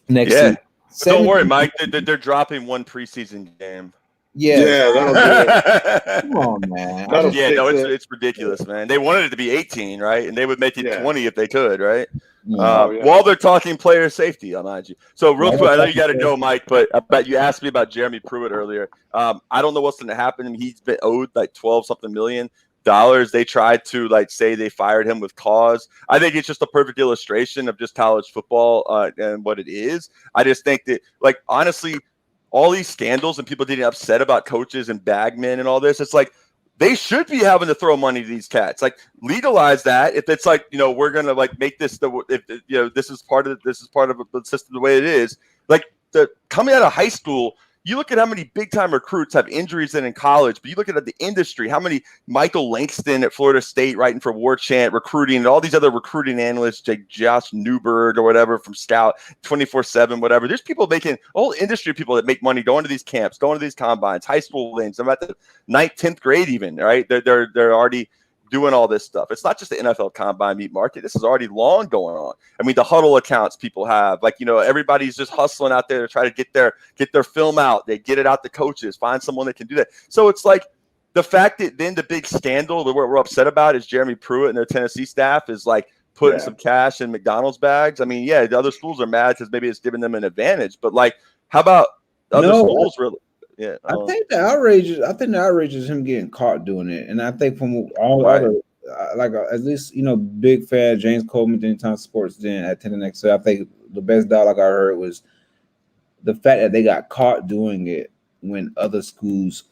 Next season. Don't worry, Mike. They're dropping one preseason game. Yeah, that'll do it. Come on, man. It's ridiculous, man. They wanted it to be 18, right? And they would make it 20 if they could, right? While they're talking player safety, I'll mind you. So real quick, I know you got to go, Mike, but you asked me about Jeremy Pruitt earlier. I don't know what's going to happen. He's been owed like $12-something million. They tried to say they fired him with cause. I think it's just a perfect illustration of just college football and what it is. I just think that, honestly, all these scandals and people getting upset about coaches and bagmen and all this, it's like they should be having to throw money to these cats. Like, legalize that. If it's we're gonna make this this is part of the system the way it is. Coming out of high school, you look at how many big-time recruits have injuries in college, but you look at the industry, how many Michael Langston at Florida State writing for War Chant, recruiting, and all these other recruiting analysts, like Josh Newberg or whatever from Scout, 24/7, whatever. There's people making, whole industry people that make money going to these camps, going to these combines, high school lanes. I'm at the 9th, 10th grade even, right? They're already doing all this stuff. It's not just the NFL combine meat market. This is already long going on. I mean, the huddle accounts people have, everybody's just hustling out there to try to get their film out. They get it out to coaches, find someone that can do that. So it's the fact that then the big scandal that we're upset about is Jeremy Pruitt and their Tennessee staff is putting some cash in McDonald's bags. I mean, the other schools are mad because maybe it's giving them an advantage, but how about other schools really? Yeah, I think the outrage is him getting caught doing it, and I think from all other, at least big fan James Coleman, Anytime Sports, then at 10NXL, I think the best dialogue I heard was the fact that they got caught doing it when other schools,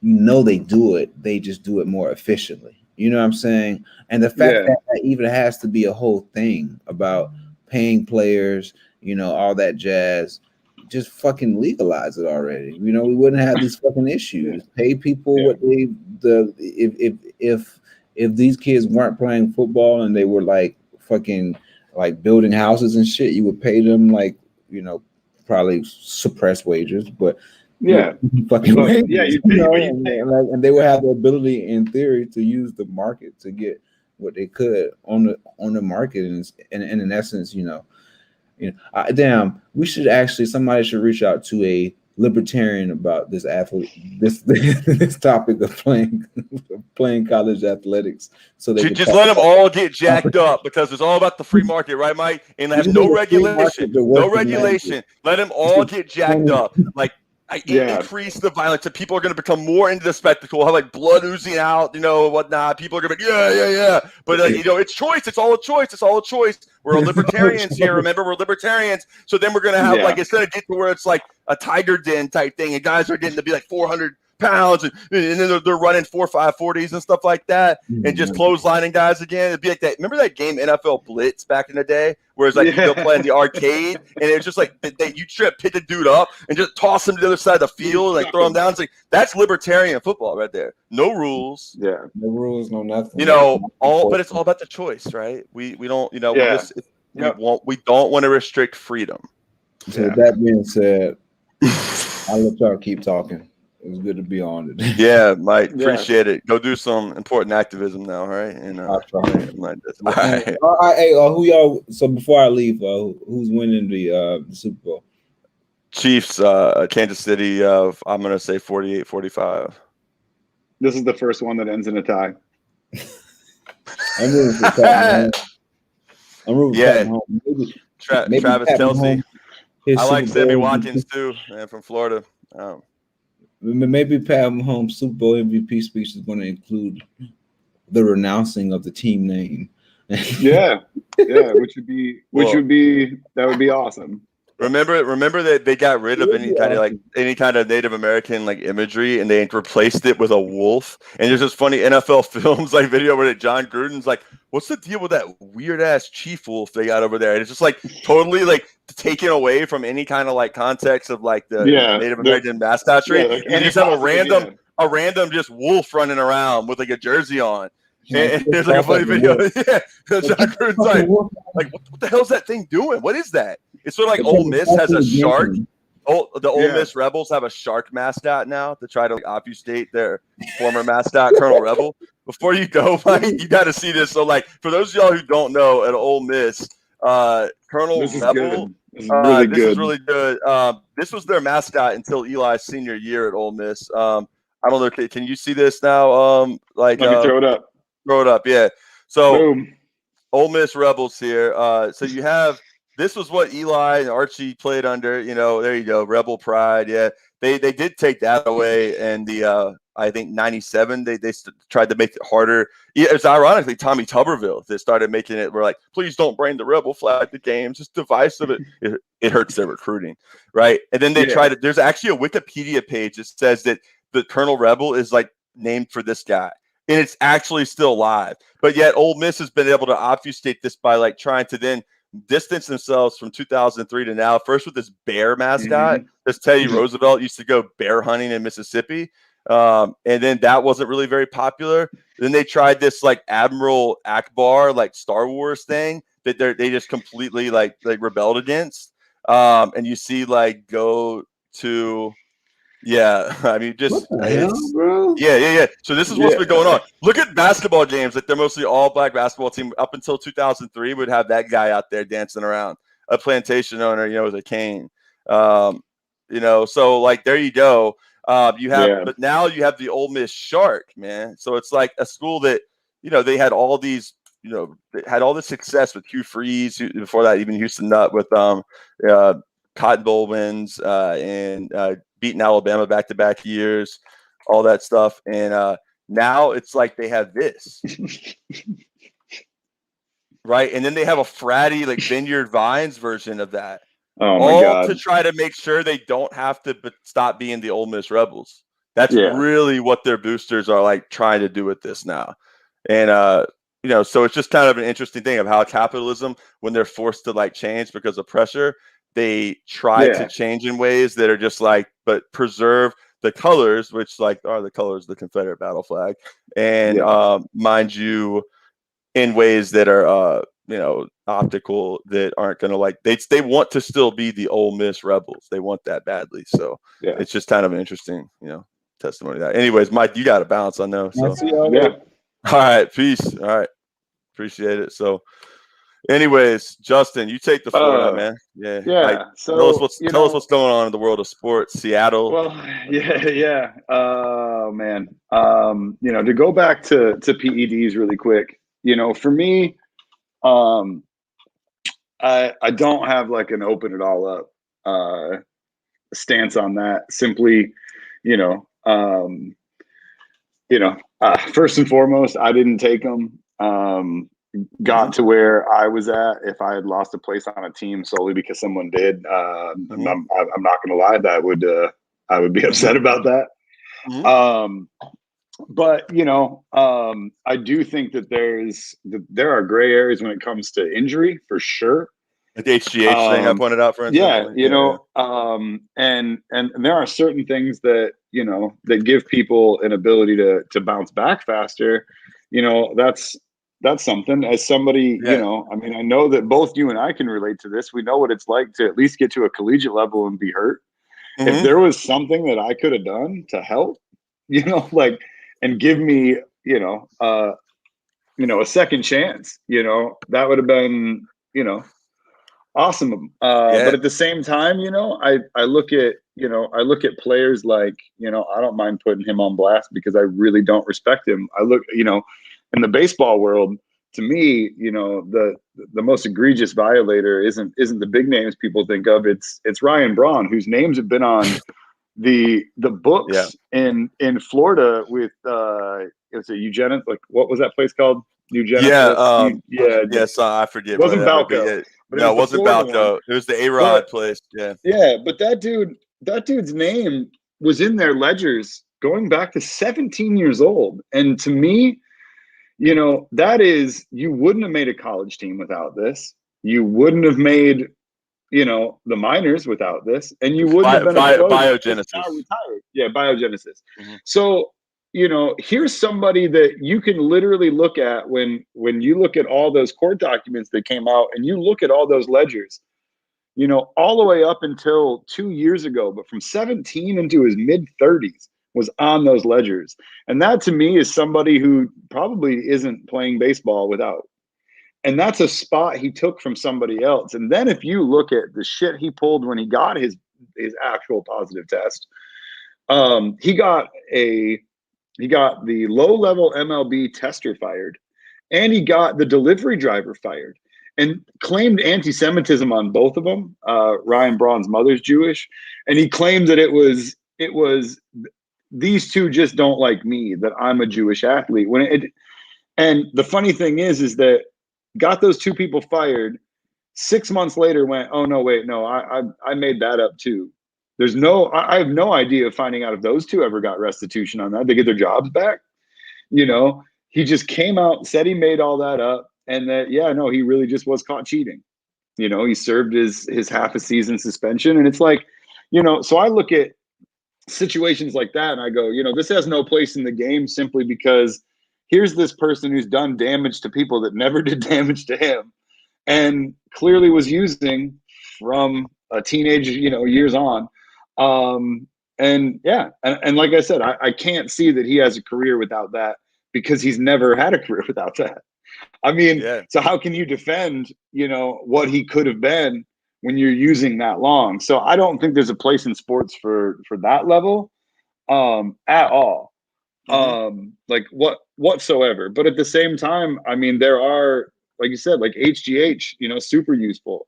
they do it, they just do it more efficiently. You know what I'm saying? And the fact that even has to be a whole thing about paying players, all that jazz. Just fucking legalize it already. We wouldn't have these fucking issues. Pay people what if these kids weren't playing football and they were fucking building houses and shit, you would pay them probably suppress wages, but fucking wages, and they would have the ability in theory to use the market to get what they could on the market, and in essence, we should somebody should reach out to a libertarian about this this topic of playing college athletics. So they just let them all get jacked up, because it's all about the free market, right, Mike? And have no regulation. Let them all get jacked up. Increase the violence, and people are going to become more into the spectacle. Have blood oozing out, whatnot. People are going to be yeah. But it's choice. It's all a choice. We're libertarians here. Remember, we're libertarians. So then we're going to have instead of get to where it's a tiger den type thing, and guys are getting to be 400 pounds, and then they're running 4.5 40s and stuff like that, and just clotheslining guys again. It'd be like that. Remember that game NFL Blitz back in the day, where it's like you go play in the arcade, and it's just like you try to pick the dude up and just toss him to the other side of the field, like throw him down. It's like that's libertarian football right there. No rules. Yeah, no rules, no nothing. But it's all about the choice, right? We don't, we don't want to restrict freedom. So with that being said, I'll let y'all keep talking. It was good to be on today. Yeah, Mike, appreciate it. Go do some important activism now, all right? And I'll try. Like this. All right. Hey, who y'all? So before I leave, who's winning the Super Bowl? Chiefs, Kansas City. I'm gonna say 48-45. This is the first one that ends in a tie. I'm rooting for Pat Mahomes. I'm rooting for Pat Mahomes. Maybe Travis Pat Kelce. Mahomes, I like Sammy Watkins too, man, from Florida. Maybe Pat Mahomes' Super Bowl MVP speech is going to include the renouncing of the team name. Yeah, which would be that would be awesome. Remember that they got rid of any kind of Native American like imagery, and they replaced it with a wolf. And there's this funny NFL Films like video where John Gruden's like, "What's the deal with that weird ass chief wolf they got over there?" And it's just like totally like taken away from any kind of like context of like the Native American mascotry. Like, and you just have a random just wolf running around with like a jersey on. And there's like a funny video. John Gruden's like, what the hell's that thing doing? What is that? It's sort of like Ole Miss has a shark. The Ole Miss Rebels have a shark mascot now to try to like, obfuscate their former mascot, Colonel Rebel. Before you go, Mike, you got to see this. So, like, for those of y'all who don't know, at Ole Miss, Colonel Rebel, this is really good. This was their mascot until Eli's senior year at Ole Miss. I don't know. Can you see this now? Let me throw it up. Throw it up, yeah. So, boom. Ole Miss Rebels here. So you have this was what Eli and Archie played under. There you go, Rebel Pride. Yeah, they did take that away, and the I think 97 they tried to make it harder. Yeah, it's ironically Tommy Tuberville that started making it. We're like, please don't bring the Rebel flag to games. It's divisive. It hurts their recruiting, right? And then they tried to. There's actually a Wikipedia page that says that the Colonel Rebel is like named for this guy. And it's actually still live. But yet Ole Miss has been able to obfuscate this by like trying to then distance themselves from 2003 to now. First with this bear mascot. This Teddy Roosevelt used to go bear hunting in Mississippi. And then that wasn't really very popular. Then they tried this like Admiral Akbar, like Star Wars thing that they just completely like rebelled against. And you see like go to I mean, just what the hell, bro? Yeah. So this is what's been going on. Look at basketball games. Like they're mostly all black basketball team. Up until 2003, would have that guy out there dancing around, a plantation owner, with a cane. So like there you go. You have, but now you have the Ole Miss Shark, man. So it's like a school that they had all these, they had all this success with Hugh Freeze. Before that, even Houston Nutt with Cotton Bowl wins and beating Alabama back-to-back years, all that stuff. And now it's like they have this. Right? And then they have a fratty, like Vineyard Vines version of that. Oh, my God. To try to make sure they don't have to stop being the Ole Miss Rebels. That's really what their boosters are like trying to do with this now. And, so it's just kind of an interesting thing of how capitalism, when they're forced to like change because of pressure, they try to change in ways that are just like, but preserve the colors, which like are the colors of the Confederate battle flag. And mind you, in ways that are, optical, that aren't going to like, they want to still be the Ole Miss Rebels. They want that badly. So it's just kind of an interesting, testimony to that. Anyways, Mike, you got to bounce, I know. So all right, peace. All right. Appreciate it. So anyways, Justin, you take the floor now, man. Yeah. So tell us what's going on in the world of sports. Seattle. Well, Oh man. To go back to PEDs really quick, for me, I don't have like an open it all up stance on that. Simply, first and foremost, I didn't take them. Got to where I was at. If I had lost a place on a team solely because someone did, I'm not going to lie, that would I would be upset about that. But I do think that there are gray areas when it comes to injury for sure. Like the HGH thing I pointed out, for instance. And there are certain things that that give people an ability to bounce back faster. That's something. As somebody, I mean, I know that both you and I can relate to this. We know what it's like to at least get to a collegiate level and be hurt. If there was something that I could have done to help, and give me, a second chance, that would have been, awesome. But at the same time, I look at players like, I don't mind putting him on blast because I really don't respect him. I look, in the baseball world, to me, the most egregious violator isn't the big names people think of. It's Ryan Braun, whose names have been on the books in Florida with it's a eugenics, like what was that place called? Eugenics. Yes, I forget. It wasn't Balco. No, it wasn't Balco. It was the A-Rod place. But that dude's name was in their ledgers going back to 17 years old. And to me, that is, you wouldn't have made a college team without this. You wouldn't have made, the minors without this. And you wouldn't have been biogenesis. Now retired. Yeah, biogenesis. So, here's somebody that you can literally look at when you look at all those court documents that came out and you look at all those ledgers, all the way up until 2 years ago, but from 17 into his mid-30s was on those ledgers. And that to me is somebody who probably isn't playing baseball without. And that's a spot he took from somebody else. And then if you look at the shit he pulled when he got his actual positive test, he got the low-level MLB tester fired, and he got the delivery driver fired, and claimed anti-Semitism on both of them. Ryan Braun's mother's Jewish, and he claimed that it was these two just don't like me, that I'm a Jewish athlete. And the funny thing is that got those two people fired. 6 months later, went, oh no, wait, no, I made that up too. I have no idea of finding out if those two ever got restitution on that. They get their jobs back. He just came out, said he made all that up, and that, he really just was caught cheating. He served his half a season suspension. And it's like, so I look at situations like that and I go, this has no place in the game, simply because here's this person who's done damage to people that never did damage to him, and clearly was using from a teenage, years on. And like I said, I can't see that he has a career without that, because he's never had a career without that. I mean, so how can you defend, what he could have been when you're using that long? So I don't think there's a place in sports for that level, at all. Like whatsoever. But at the same time, I mean, there are, like you said, like HGH, super useful.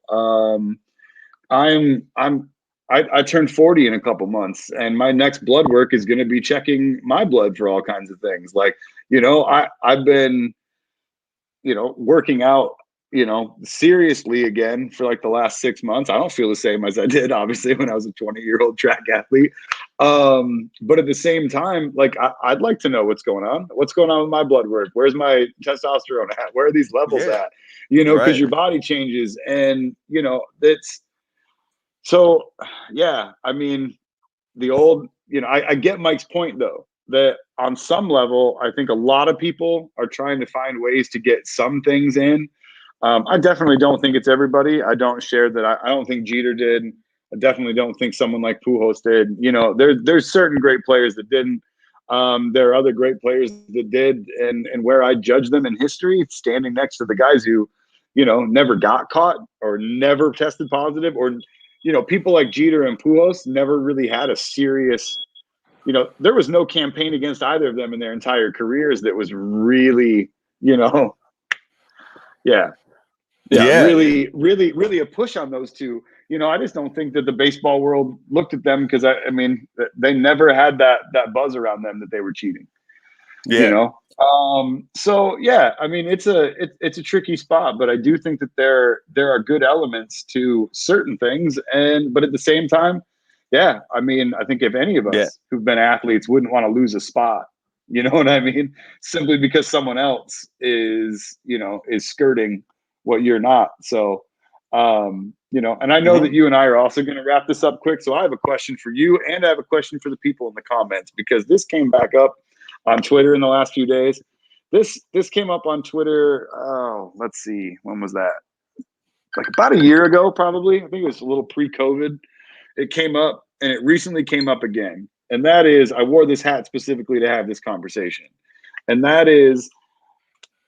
I turned 40 in a couple months, and my next blood work is going to be checking my blood for all kinds of things. Like, I've been, working out, seriously again for like the last 6 months. I don't feel the same as I did, obviously, when I was a 20-year-old track athlete. But at the same time, like, I'd like to know what's going on. What's going on with my blood work? Where's my testosterone at? Where are these levels at? Because your body changes, and, it's, so, I mean, the old, I get Mike's point, though, that on some level, I think a lot of people are trying to find ways to get some things in. I definitely don't think it's everybody. I don't share that. I don't think Jeter did. I definitely don't think someone like Pujols did. There's certain great players that didn't. There are other great players that did. And where I judge them in history, standing next to the guys who, never got caught or never tested positive, or people like Jeter and Pujols never really had a serious, there was no campaign against either of them in their entire careers that was really, really a push on those two. I just don't think that the baseball world looked at them, because I mean, they never had that buzz around them that they were cheating. So I mean, it's a tricky spot, but I do think that there are good elements to certain things, but at the same time, Yeah, I mean, I think if any of us who've been athletes wouldn't want to lose a spot, you know what I mean? Simply because someone else is, is skirting what you're not. So, and I know that you and I are also going to wrap this up quick. So I have a question for you, and I have a question for the people in the comments, because this came back up on Twitter in the last few days. This came up on Twitter. Oh, let's see. When was that? Like about a year ago, probably. I think it was a little pre-COVID. It came up, and it recently came up again. And that is, I wore this hat specifically to have this conversation. And that is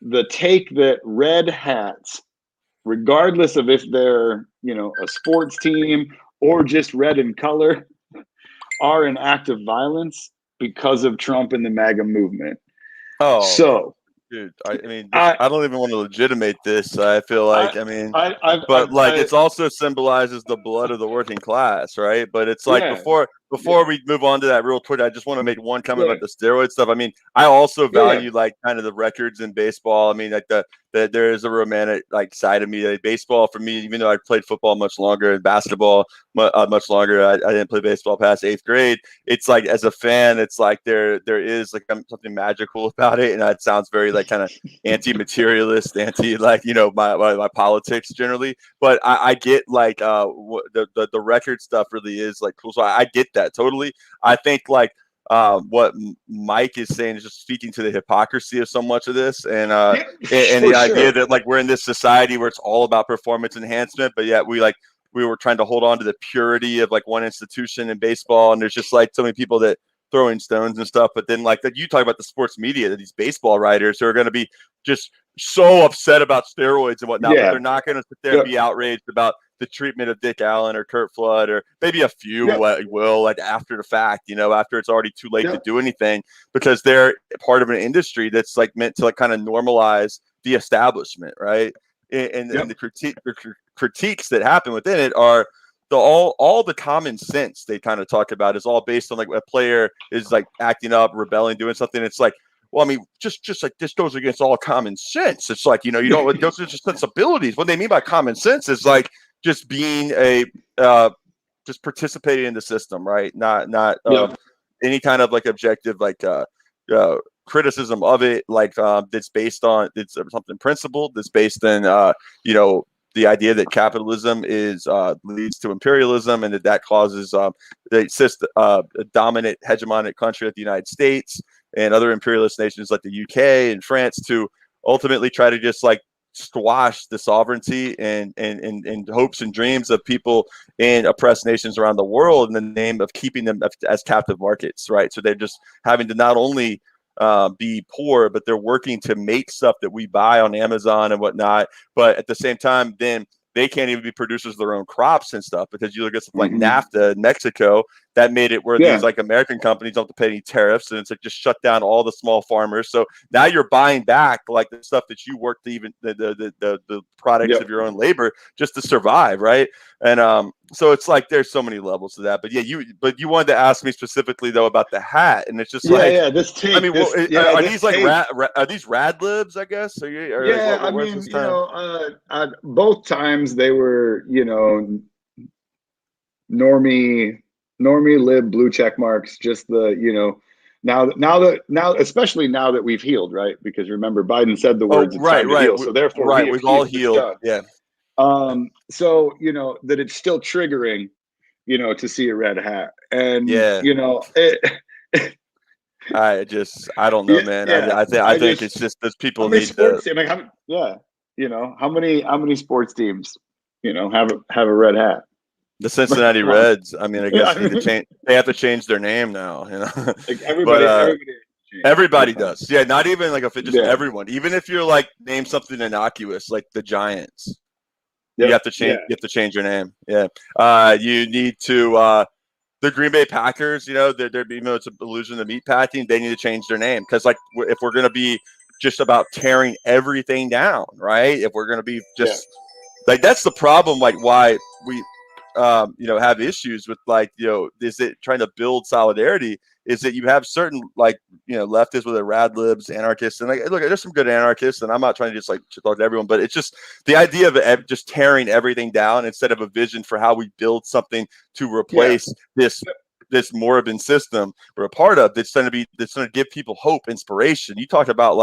the take that red hats, regardless of if they're, a sports team or just red in color, are an act of violence because of Trump and the MAGA movement. Oh, so dude, I mean, I don't even want to legitimate this. I feel like, it also symbolizes the blood of the working class, right? But it's like before we move on to that real quick, I just want to make one comment about the steroid stuff. I mean, I also value like kind of the records in baseball. I mean, like that there is a romantic like side of me. Like, baseball for me, even though I played football much longer and basketball much longer, I didn't play baseball past 8th grade. It's like, as a fan, it's like there is like something magical about it, and that sounds very like kind of anti-materialist, my politics generally. But I get like the record stuff really is like cool. So I get that totally. I think like what Mike is saying is just speaking to the hypocrisy of so much of this, and the idea that like we're in this society where it's all about performance enhancement, but yet we were trying to hold on to the purity of like one institution in baseball, and there's just like so many people that throwing stones and stuff. But then like that, you talk about the sports media, that these baseball writers who are going to be just so upset about steroids and whatnot, but they're not going to sit there and be outraged about the treatment of Dick Allen or Kurt Flood, or maybe a few will like after the fact, after it's already too late to do anything, because they're part of an industry that's like meant to like kind of normalize the establishment, right? And the critiques that happen within it are all the common sense they kind of talk about is all based on like a player is like acting up, rebelling, doing something. It's like, well, I mean, just like this goes against all common sense. It's like, it goes against sensibilities. What they mean by common sense is like just being just participating in the system, right? Not any kind of like objective, like criticism of it, like that's based on something principled, that's based on the idea that capitalism is leads to imperialism, and that causes a dominant hegemonic country like the United States and other imperialist nations like the UK and France to ultimately try to just like squash the sovereignty and hopes and dreams of people in oppressed nations around the world in the name of keeping them as captive markets, right? So they're just having to not only be poor, but they're working to make stuff that we buy on Amazon and whatnot. But at the same time, then they can't even be producers of their own crops and stuff, because you look at something like NAFTA in Mexico, that made it where these like American companies don't have to pay any tariffs, and it's like just shut down all the small farmers. So now you're buying back like the stuff that you worked to even the products of your own labor just to survive, right? And so it's like there's so many levels to that. But you wanted to ask me specifically though about the hat, and it's just this take. I mean, are these like are these rad libs? I guess. Both times they were normie lib blue check marks. Just the now especially now that we've healed, right? Because remember, Biden said the words, "It's time to heal." So therefore, we've all healed. Yeah. So that it's still triggering, to see a red hat, and I don't know, man. I think it's just those people need to. How many sports teams, have a red hat? The Cincinnati Reds. I mean, I guess they have to change their name now. Like everybody does. Yeah, not even like everyone. Even if you're like name something innocuous, like the Giants, you have to change. You have to change your name. Yeah. You need to. The Green Bay Packers, they're it's an illusion of meat packing. They need to change their name, because like if we're going to be just about tearing everything down, right? If we're going to be just like, that's the problem. Like why we have issues with like is it trying to build solidarity is that you have certain leftists with the rad libs, anarchists, and look, there's some good anarchists, and I'm not trying to just talk to everyone, but it's just the idea of just tearing everything down instead of a vision for how we build something to replace this moribund system we're a part of. That's going to give people hope, inspiration. You talked about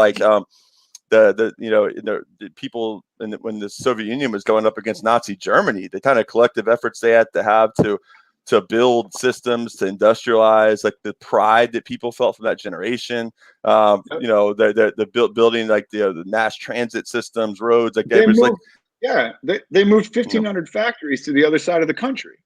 the people when the Soviet Union was going up against Nazi Germany, the kind of collective efforts they had to have to build systems, to industrialize, the pride that people felt from that generation. The building the mass transit systems, roads, they moved 1,500 factories to the other side of the country.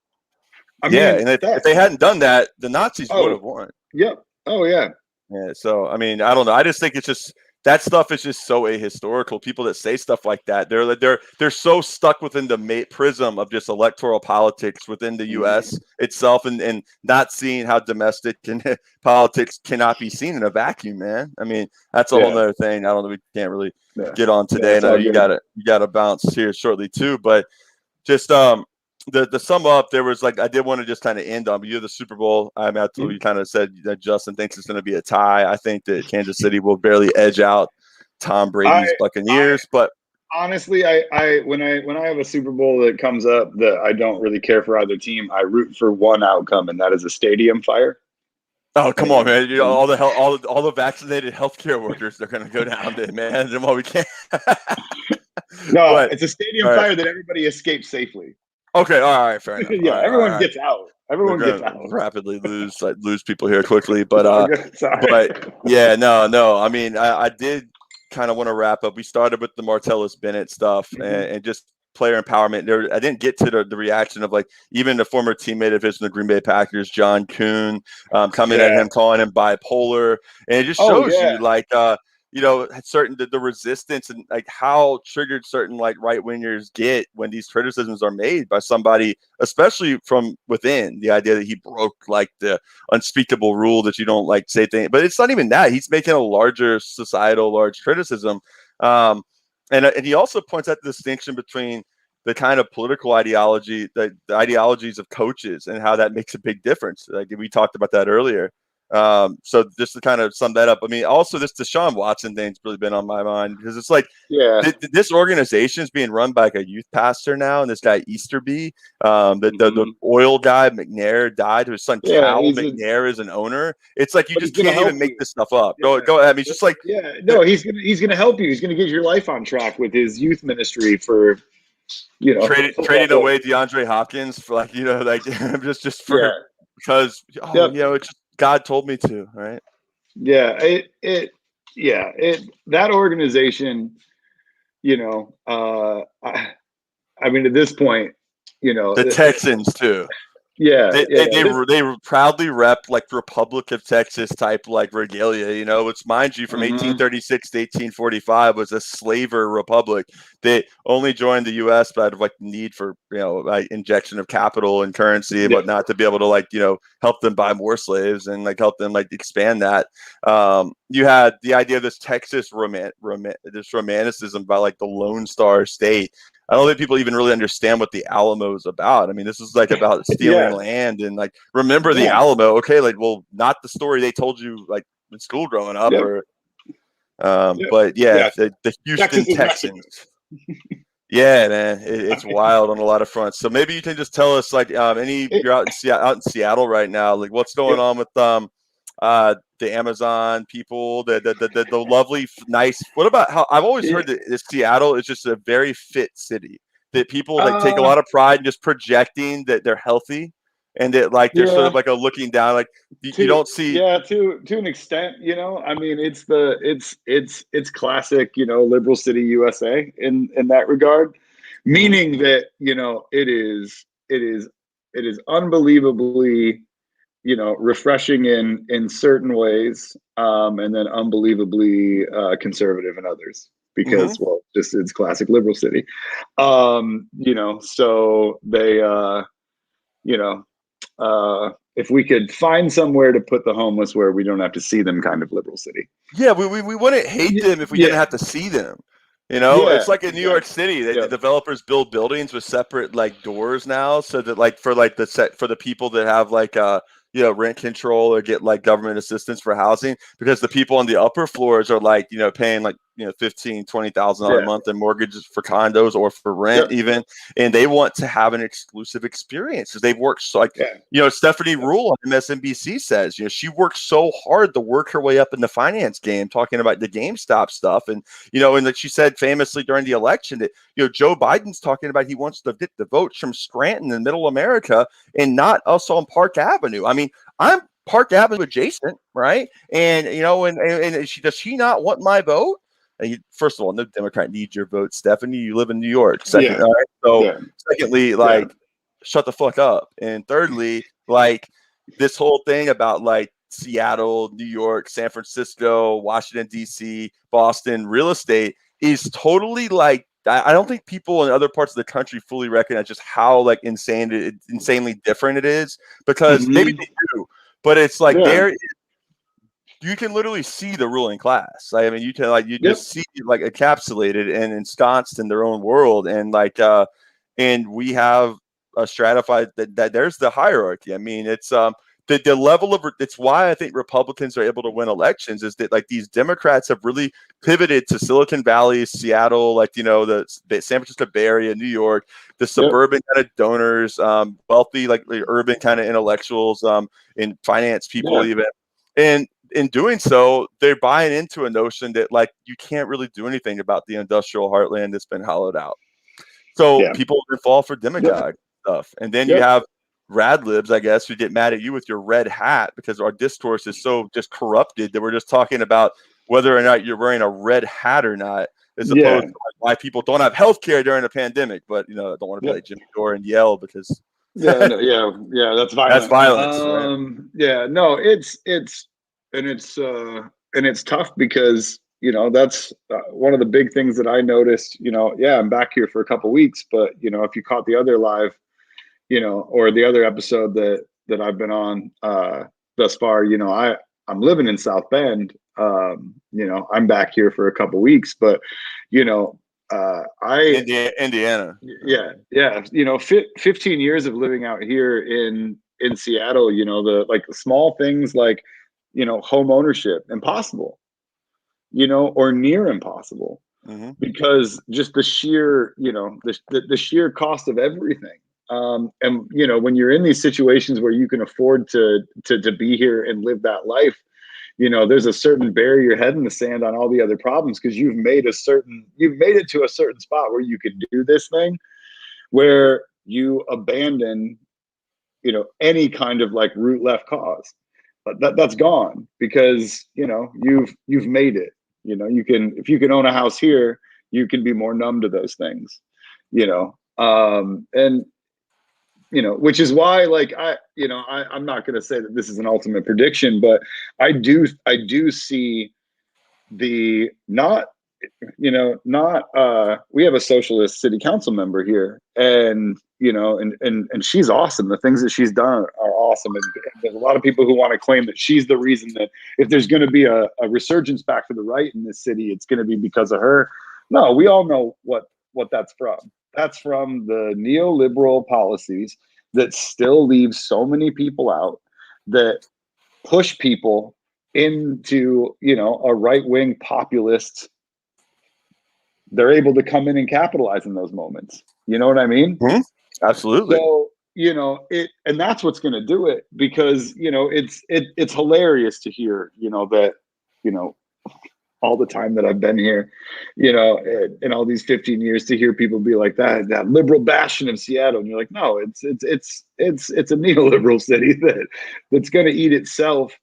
And if they hadn't done that, the Nazis would have won. Yep. Oh yeah. Yeah. So I mean, I don't know. I just think it's just that stuff is just so ahistorical. People that say stuff like that, they're so stuck within the prism of just electoral politics within the U.S. itself, and not seeing how domestic politics cannot be seen in a vacuum, man. I mean, that's a whole other thing. I don't know. We can't really get on today. I know you gotta bounce here shortly too, but just the sum up, there was I did want to just kind of end on, but you're the Super Bowl. I'm absolutely kind of said that Justin thinks it's going to be a tie. I think that Kansas City will barely edge out Tom Brady's Buccaneers. But honestly, when I have a Super Bowl that comes up that I don't really care for either team, I root for one outcome, and that is a stadium fire. Oh, come on, man! All the vaccinated healthcare workers, they're going to go down there, man. And what we can. No, it's a stadium fire that everybody escapes safely. Okay, all right, fair enough. Everyone gets out. Everyone gets out. Rapidly lose people here quickly, but yeah, no. I mean, I did kind of want to wrap up. We started with the Martellus Bennett stuff and just player empowerment. I didn't get to the reaction of even the former teammate of his in the Green Bay Packers, John Kuhn, coming at him, calling him bipolar, and it just shows you certain the resistance and how triggered certain right wingers get when these criticisms are made by somebody, especially from within. The idea that he broke the unspeakable rule that you don't say things, but it's not even that. He's making a large criticism, and he also points out the distinction between the kind of political ideology, the ideologies of coaches, and how that makes a big difference. We talked about that earlier. So just to kind of sum that up, I mean, also this Deshaun Watson thing's really been on my mind because it's this organization is being run by a youth pastor now, and this guy Easterby, the oil guy McNair died. His son Cal McNair is an owner. It's you just can't even make this stuff up. Go ahead. I mean, it's just he's gonna help you. He's gonna get your life on track with his youth ministry for trading away DeAndre Hopkins for just for because it's just God told me to, right? Yeah, that organization, I mean, at this point, the Texans too. Yeah, they proudly rep Republic of Texas type regalia, which mind you from 1836 to 1845 was a slaver republic. They only joined the U.S. out of the need for injection of capital and currency, but not to be able to help them buy more slaves and help them expand that. You had the idea of this Texas this romanticism by the Lone Star State. I don't think people even really understand what the Alamo is about. I mean, this is about stealing land and remember the Alamo. Okay, not the story they told you in school growing up, but the Houston Texans. Yeah, man, it's wild on a lot of fronts. So maybe you can just tell us you're out in Seattle right now. What's going on with the Amazon people, the lovely, nice. What about how I've always heard that Seattle is just a very fit city, that people take a lot of pride in just projecting that they're healthy, and that they're sort of a looking down, you don't see. Yeah, to an extent, I mean, it's classic, liberal city USA in that regard, meaning that it is unbelievably refreshing in certain ways, and then unbelievably conservative in others because, it's classic liberal city. So they, if we could find somewhere to put the homeless where we don't have to see them, kind of liberal city. Yeah, we wouldn't hate them if we didn't have to see them. It's like in New York City, the developers build buildings with separate doors now, so that for the people that have rent control or get like government assistance for housing, because the people on the upper floors are like, paying like, $15,000-$20,000 a month in mortgages for condos or for rent even. And they want to have an exclusive experience because they've worked so Stephanie Rule on MSNBC says, she worked so hard to work her way up in the finance game, talking about the GameStop stuff. And, and that she said famously during the election that, Joe Biden's talking about he wants to get the votes from Scranton in middle America and not us on Park Avenue. I mean, I'm Park Avenue adjacent, right? And, and does she not want my vote? First of all, no Democrat needs your vote, Stephanie. You live in New York. Second, all right? So, secondly, shut the fuck up. And thirdly, this whole thing about Seattle, New York, San Francisco, Washington, D.C., Boston real estate is totally I don't think people in other parts of the country fully recognize just how insanely different it is, because maybe they do, but it's you can literally see the ruling class. I mean, you can just see encapsulated and ensconced in their own world, and and we have a stratified that there's the hierarchy. I mean, it's the level of it's why I think Republicans are able to win elections is that these Democrats have really pivoted to Silicon Valley, Seattle, the San Francisco Bay Area, New York, the suburban kind of donors, wealthy urban kind of intellectuals, and finance people even, and in doing so, they're buying into a notion that you can't really do anything about the industrial heartland that's been hollowed out. So people fall for demagogue stuff, and then you have rad libs, I guess, who get mad at you with your red hat because our discourse is so just corrupted that we're just talking about whether or not you're wearing a red hat or not, as opposed to why people don't have health care during a pandemic. But I don't want to be like Jimmy Dore and yell because that's violent. That's violence. Right? No, it's tough because that's one of the big things that I noticed. I'm back here for a couple weeks, but if you caught the other live, or the other episode that I've been on thus far, I'm living in South Bend. I'm back here for a couple weeks, but Indiana. 15 years of living out here in Seattle, the small things home ownership, impossible, or near impossible, because just the sheer, the sheer cost of everything. And when you're in these situations where you can afford to be here and live that life, there's a certain bury your head in the sand on all the other problems, because you've made it to a certain spot where you can do this thing, where you abandon, any kind of root left cause. But that's gone because you've made it. If you can own a house here, you can be more numb to those things, and which is why I'm not going to say that this is an ultimate prediction, but I do see the we have a socialist city council member here, and and she's awesome. The things that she's done are awesome, and there's a lot of people who want to claim that she's the reason that if there's going to be a resurgence back to the right in this city, it's going to be because of her. No, we all know what that's from. That's from the neoliberal policies that still leave so many people out, that push people into, a right-wing populist. They're able to come in and capitalize in those moments. You know what I mean? Mm-hmm. Absolutely. So, and that's what's going to do it, because, it's hilarious to hear, that, all the time that I've been here, in all these 15 years, to hear people be like that liberal bastion of Seattle. And you're like, no, it's a neoliberal city that's going to eat itself,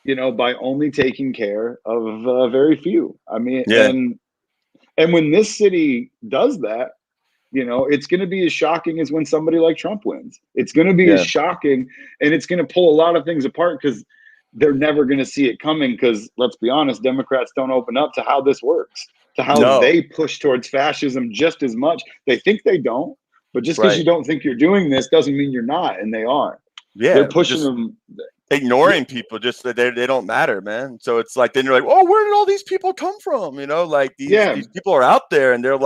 by only taking care of very few. I mean, and when this city does that, it's going to be as shocking as when somebody like Trump wins. It's going to be as shocking, and it's going to pull a lot of things apart, because they're never going to see it coming. Because let's be honest, Democrats don't open up to how this works, to how they push towards fascism just as much. They think they don't, but just because you don't think you're doing this doesn't mean you're not, and they are. Yeah, they're pushing them. Ignoring people, just that they don't matter, man. So it's then you're like, oh, where did all these people come from? These people are out there, and they're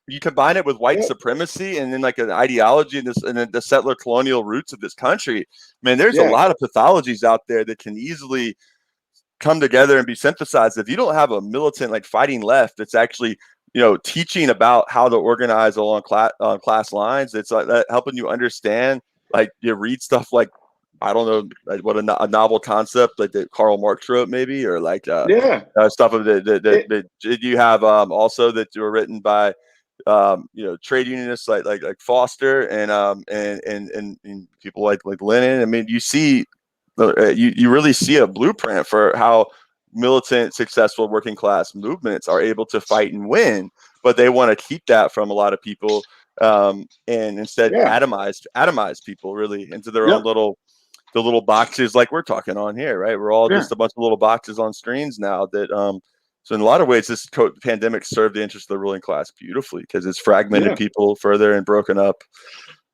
you combine it with white supremacy and then like an ideology and the settler colonial roots of this country, man, there's a lot of pathologies out there that can easily come together and be synthesized. If you don't have a militant like fighting left that's actually, you know, teaching about how to organize along class lines, it's like that helping you understand, like you read stuff like, I don't know, like what a novel concept like that Karl Marx wrote, maybe, or like stuff of that you have also that were written by you know, trade unionists like Foster and people like Lenin. I mean, you see, you really see a blueprint for how militant, successful working class movements are able to fight and win, but they want to keep that from a lot of people, and instead atomize people really into their own little boxes like we're talking on here, right? We're all just a bunch of little boxes on screens now that so in a lot of ways this pandemic served the interest of the ruling class beautifully because it's fragmented people further and broken up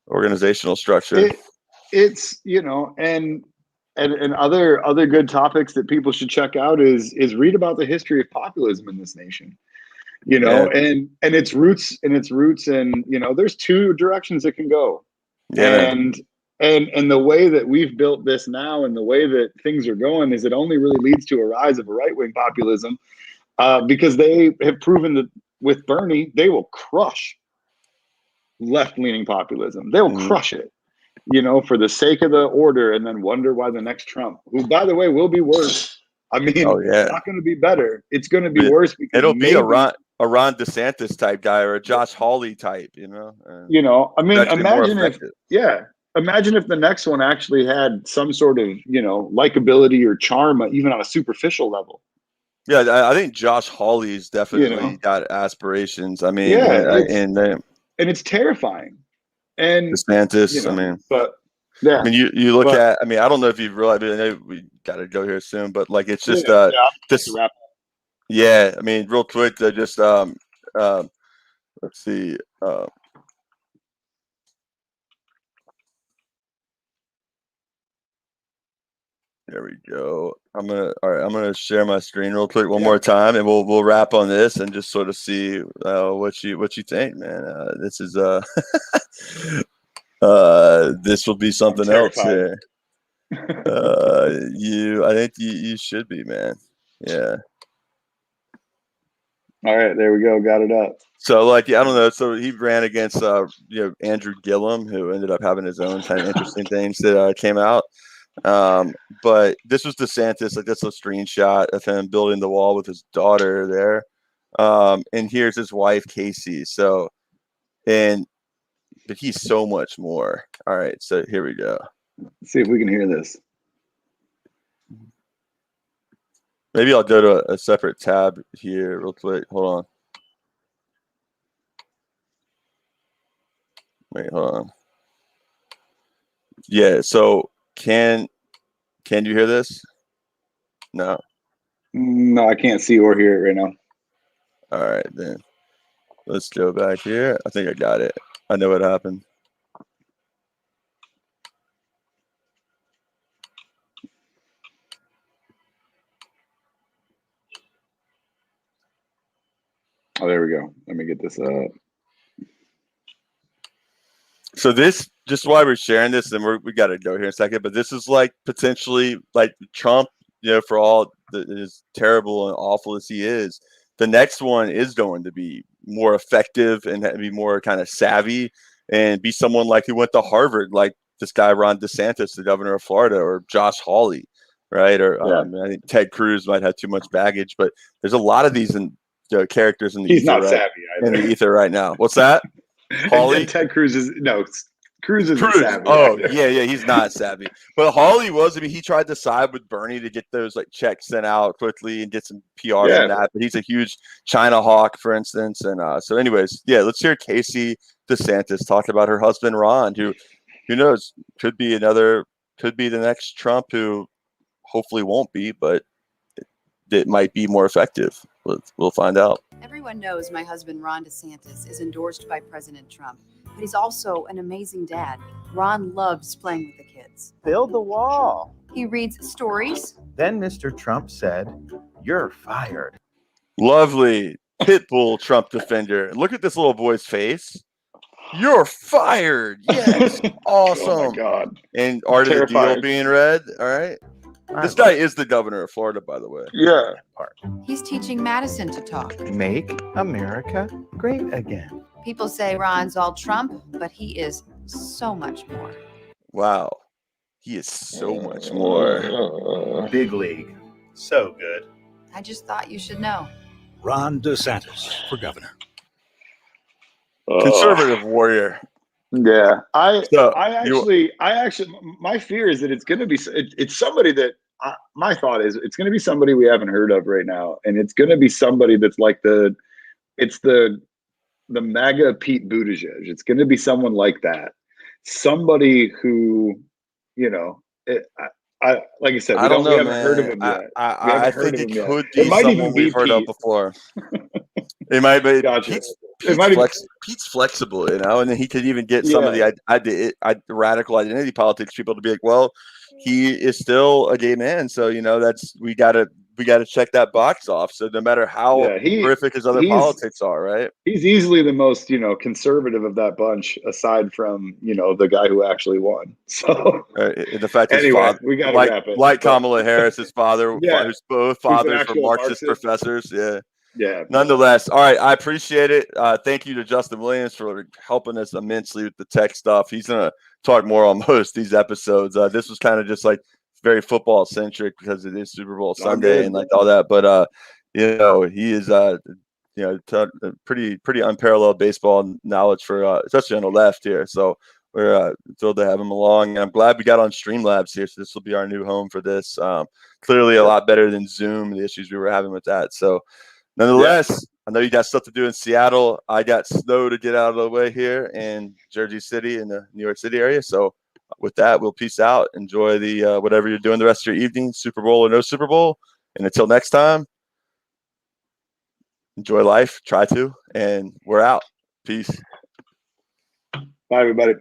organizational structure. It's, you know, and other good topics that people should check out is read about the history of populism in this nation, you know, and its roots and you know, there's two directions it can go. And the way that we've built this now and the way that things are going is it only really leads to a rise of a right-wing populism, because they have proven that with Bernie, they will crush left-leaning populism. They will crush it, you know, for the sake of the order, and then wonder why the next Trump, who, by the way, will be worse. I mean, it's not going to be better. It's going to be worse. Because it'll be a Ron DeSantis type guy or a Josh Hawley type, you know. You know, I mean, imagine if the next one actually had some sort of, you know, likability or charm, even on a superficial level. Yeah, I think Josh Hawley's definitely got aspirations. I mean, and it's terrifying. And DeSantis, you know, I mean, but yeah, I mean, you look at, I mean, I don't know if you've realized, I know we got to go here soon, but like, it's just, this, I mean, real quick, just, let's see, there we go. I'm gonna share my screen real quick one more time, and we'll wrap on this and just sort of see what you think, man. This is this will be something else here. I think you should be, man. Yeah. All right, there we go. Got it up. So, like, I don't know. So he ran against you know, Andrew Gillum, who ended up having his own kind of interesting things that came out. But this was DeSantis. Like, that's a screenshot of him building the wall with his daughter there. And here's his wife, Casey. So, but he's so much more. All right, so here we go. Let's see if we can hear this. Maybe I'll go to a separate tab here real quick. Hold on. Wait, hold on. Yeah, so can you hear this? No. No, I can't see or hear it right now. All right, then. Let's go back here. I think I got it. I know what happened. Oh, there we go. Let me get this up. So this, just why we're sharing this, and we got to go here in a second, but this is like potentially like Trump, you know, for all as terrible and awful as he is, the next one is going to be more effective and be more kind of savvy and be someone like who went to Harvard, like this guy Ron DeSantis, the governor of Florida, or Josh Hawley, right? Or I think Ted Cruz might have too much baggage, but there's a lot of these characters in the ether right now. What's that? Hawley? Ted Cruz is Cruz isn't savvy. Oh, yeah, he's not savvy. But Hawley was. I mean, he tried to side with Bernie to get those like checks sent out quickly and get some PR from that. But he's a huge China hawk, for instance. And so, anyways, let's hear Casey DeSantis talk about her husband Ron, who knows, could be the next Trump, who hopefully won't be, but it might be more effective. We'll find out. Everyone knows my husband, Ron DeSantis, is endorsed by President Trump, but he's also an amazing dad. Ron loves playing with the kids. Build the wall. He reads stories. Then Mr. Trump said, "You're fired." Lovely. Pitbull Trump defender. And look at this little boy's face. You're fired. Yes. Awesome. Oh my God. And art of the deal being read. All right. This guy is the governor of Florida, by the way. Yeah. He's teaching Madison to talk. Make America great again. People say Ron's all Trump, but he is so much more. Wow. He is so much more. Big league. So good. I just thought you should know. Ron DeSantis for governor. Conservative warrior. Yeah. I actually, my fear is that it's going to be, it's somebody that, my thought is it's going to be somebody we haven't heard of right now. And it's going to be somebody that's like the MAGA Pete Buttigieg. It's going to be someone like that. Somebody who, you know, like I said, we haven't heard of him yet. I think it could be someone we've heard of before. It might be. Gotcha. Pete's flexible, you know, and then he could even get some of the radical identity politics people to be like, well, he is still a gay man, so you know we gotta check that box off. So no matter how horrific his other politics are, right? He's easily the most, you know, conservative of that bunch, aside from, you know, the guy who actually won. So the fact that anyway, his father, we gotta wrap it. Like Kamala Harris, his father, who's both fathers were Marxist professors. Yeah. Nonetheless, all right. I appreciate it. Thank you to Justin Williams for helping us immensely with the tech stuff. He's gonna talk more on most these episodes. This was kind of just like very football centric because it is Super Bowl Sunday and like all that. But you know, he is you know, pretty unparalleled baseball knowledge for especially on the left here. So we're thrilled to have him along. And I'm glad we got on Streamlabs here. So this will be our new home for this. Clearly a lot better than Zoom, the issues we were having with that. So nonetheless, I know you got stuff to do in Seattle. I got snow to get out of the way here in Jersey City in the New York City area. So with that, we'll peace out. Enjoy the whatever you're doing the rest of your evening, Super Bowl or no Super Bowl. And until next time, enjoy life. Try to. And we're out. Peace. Bye, everybody.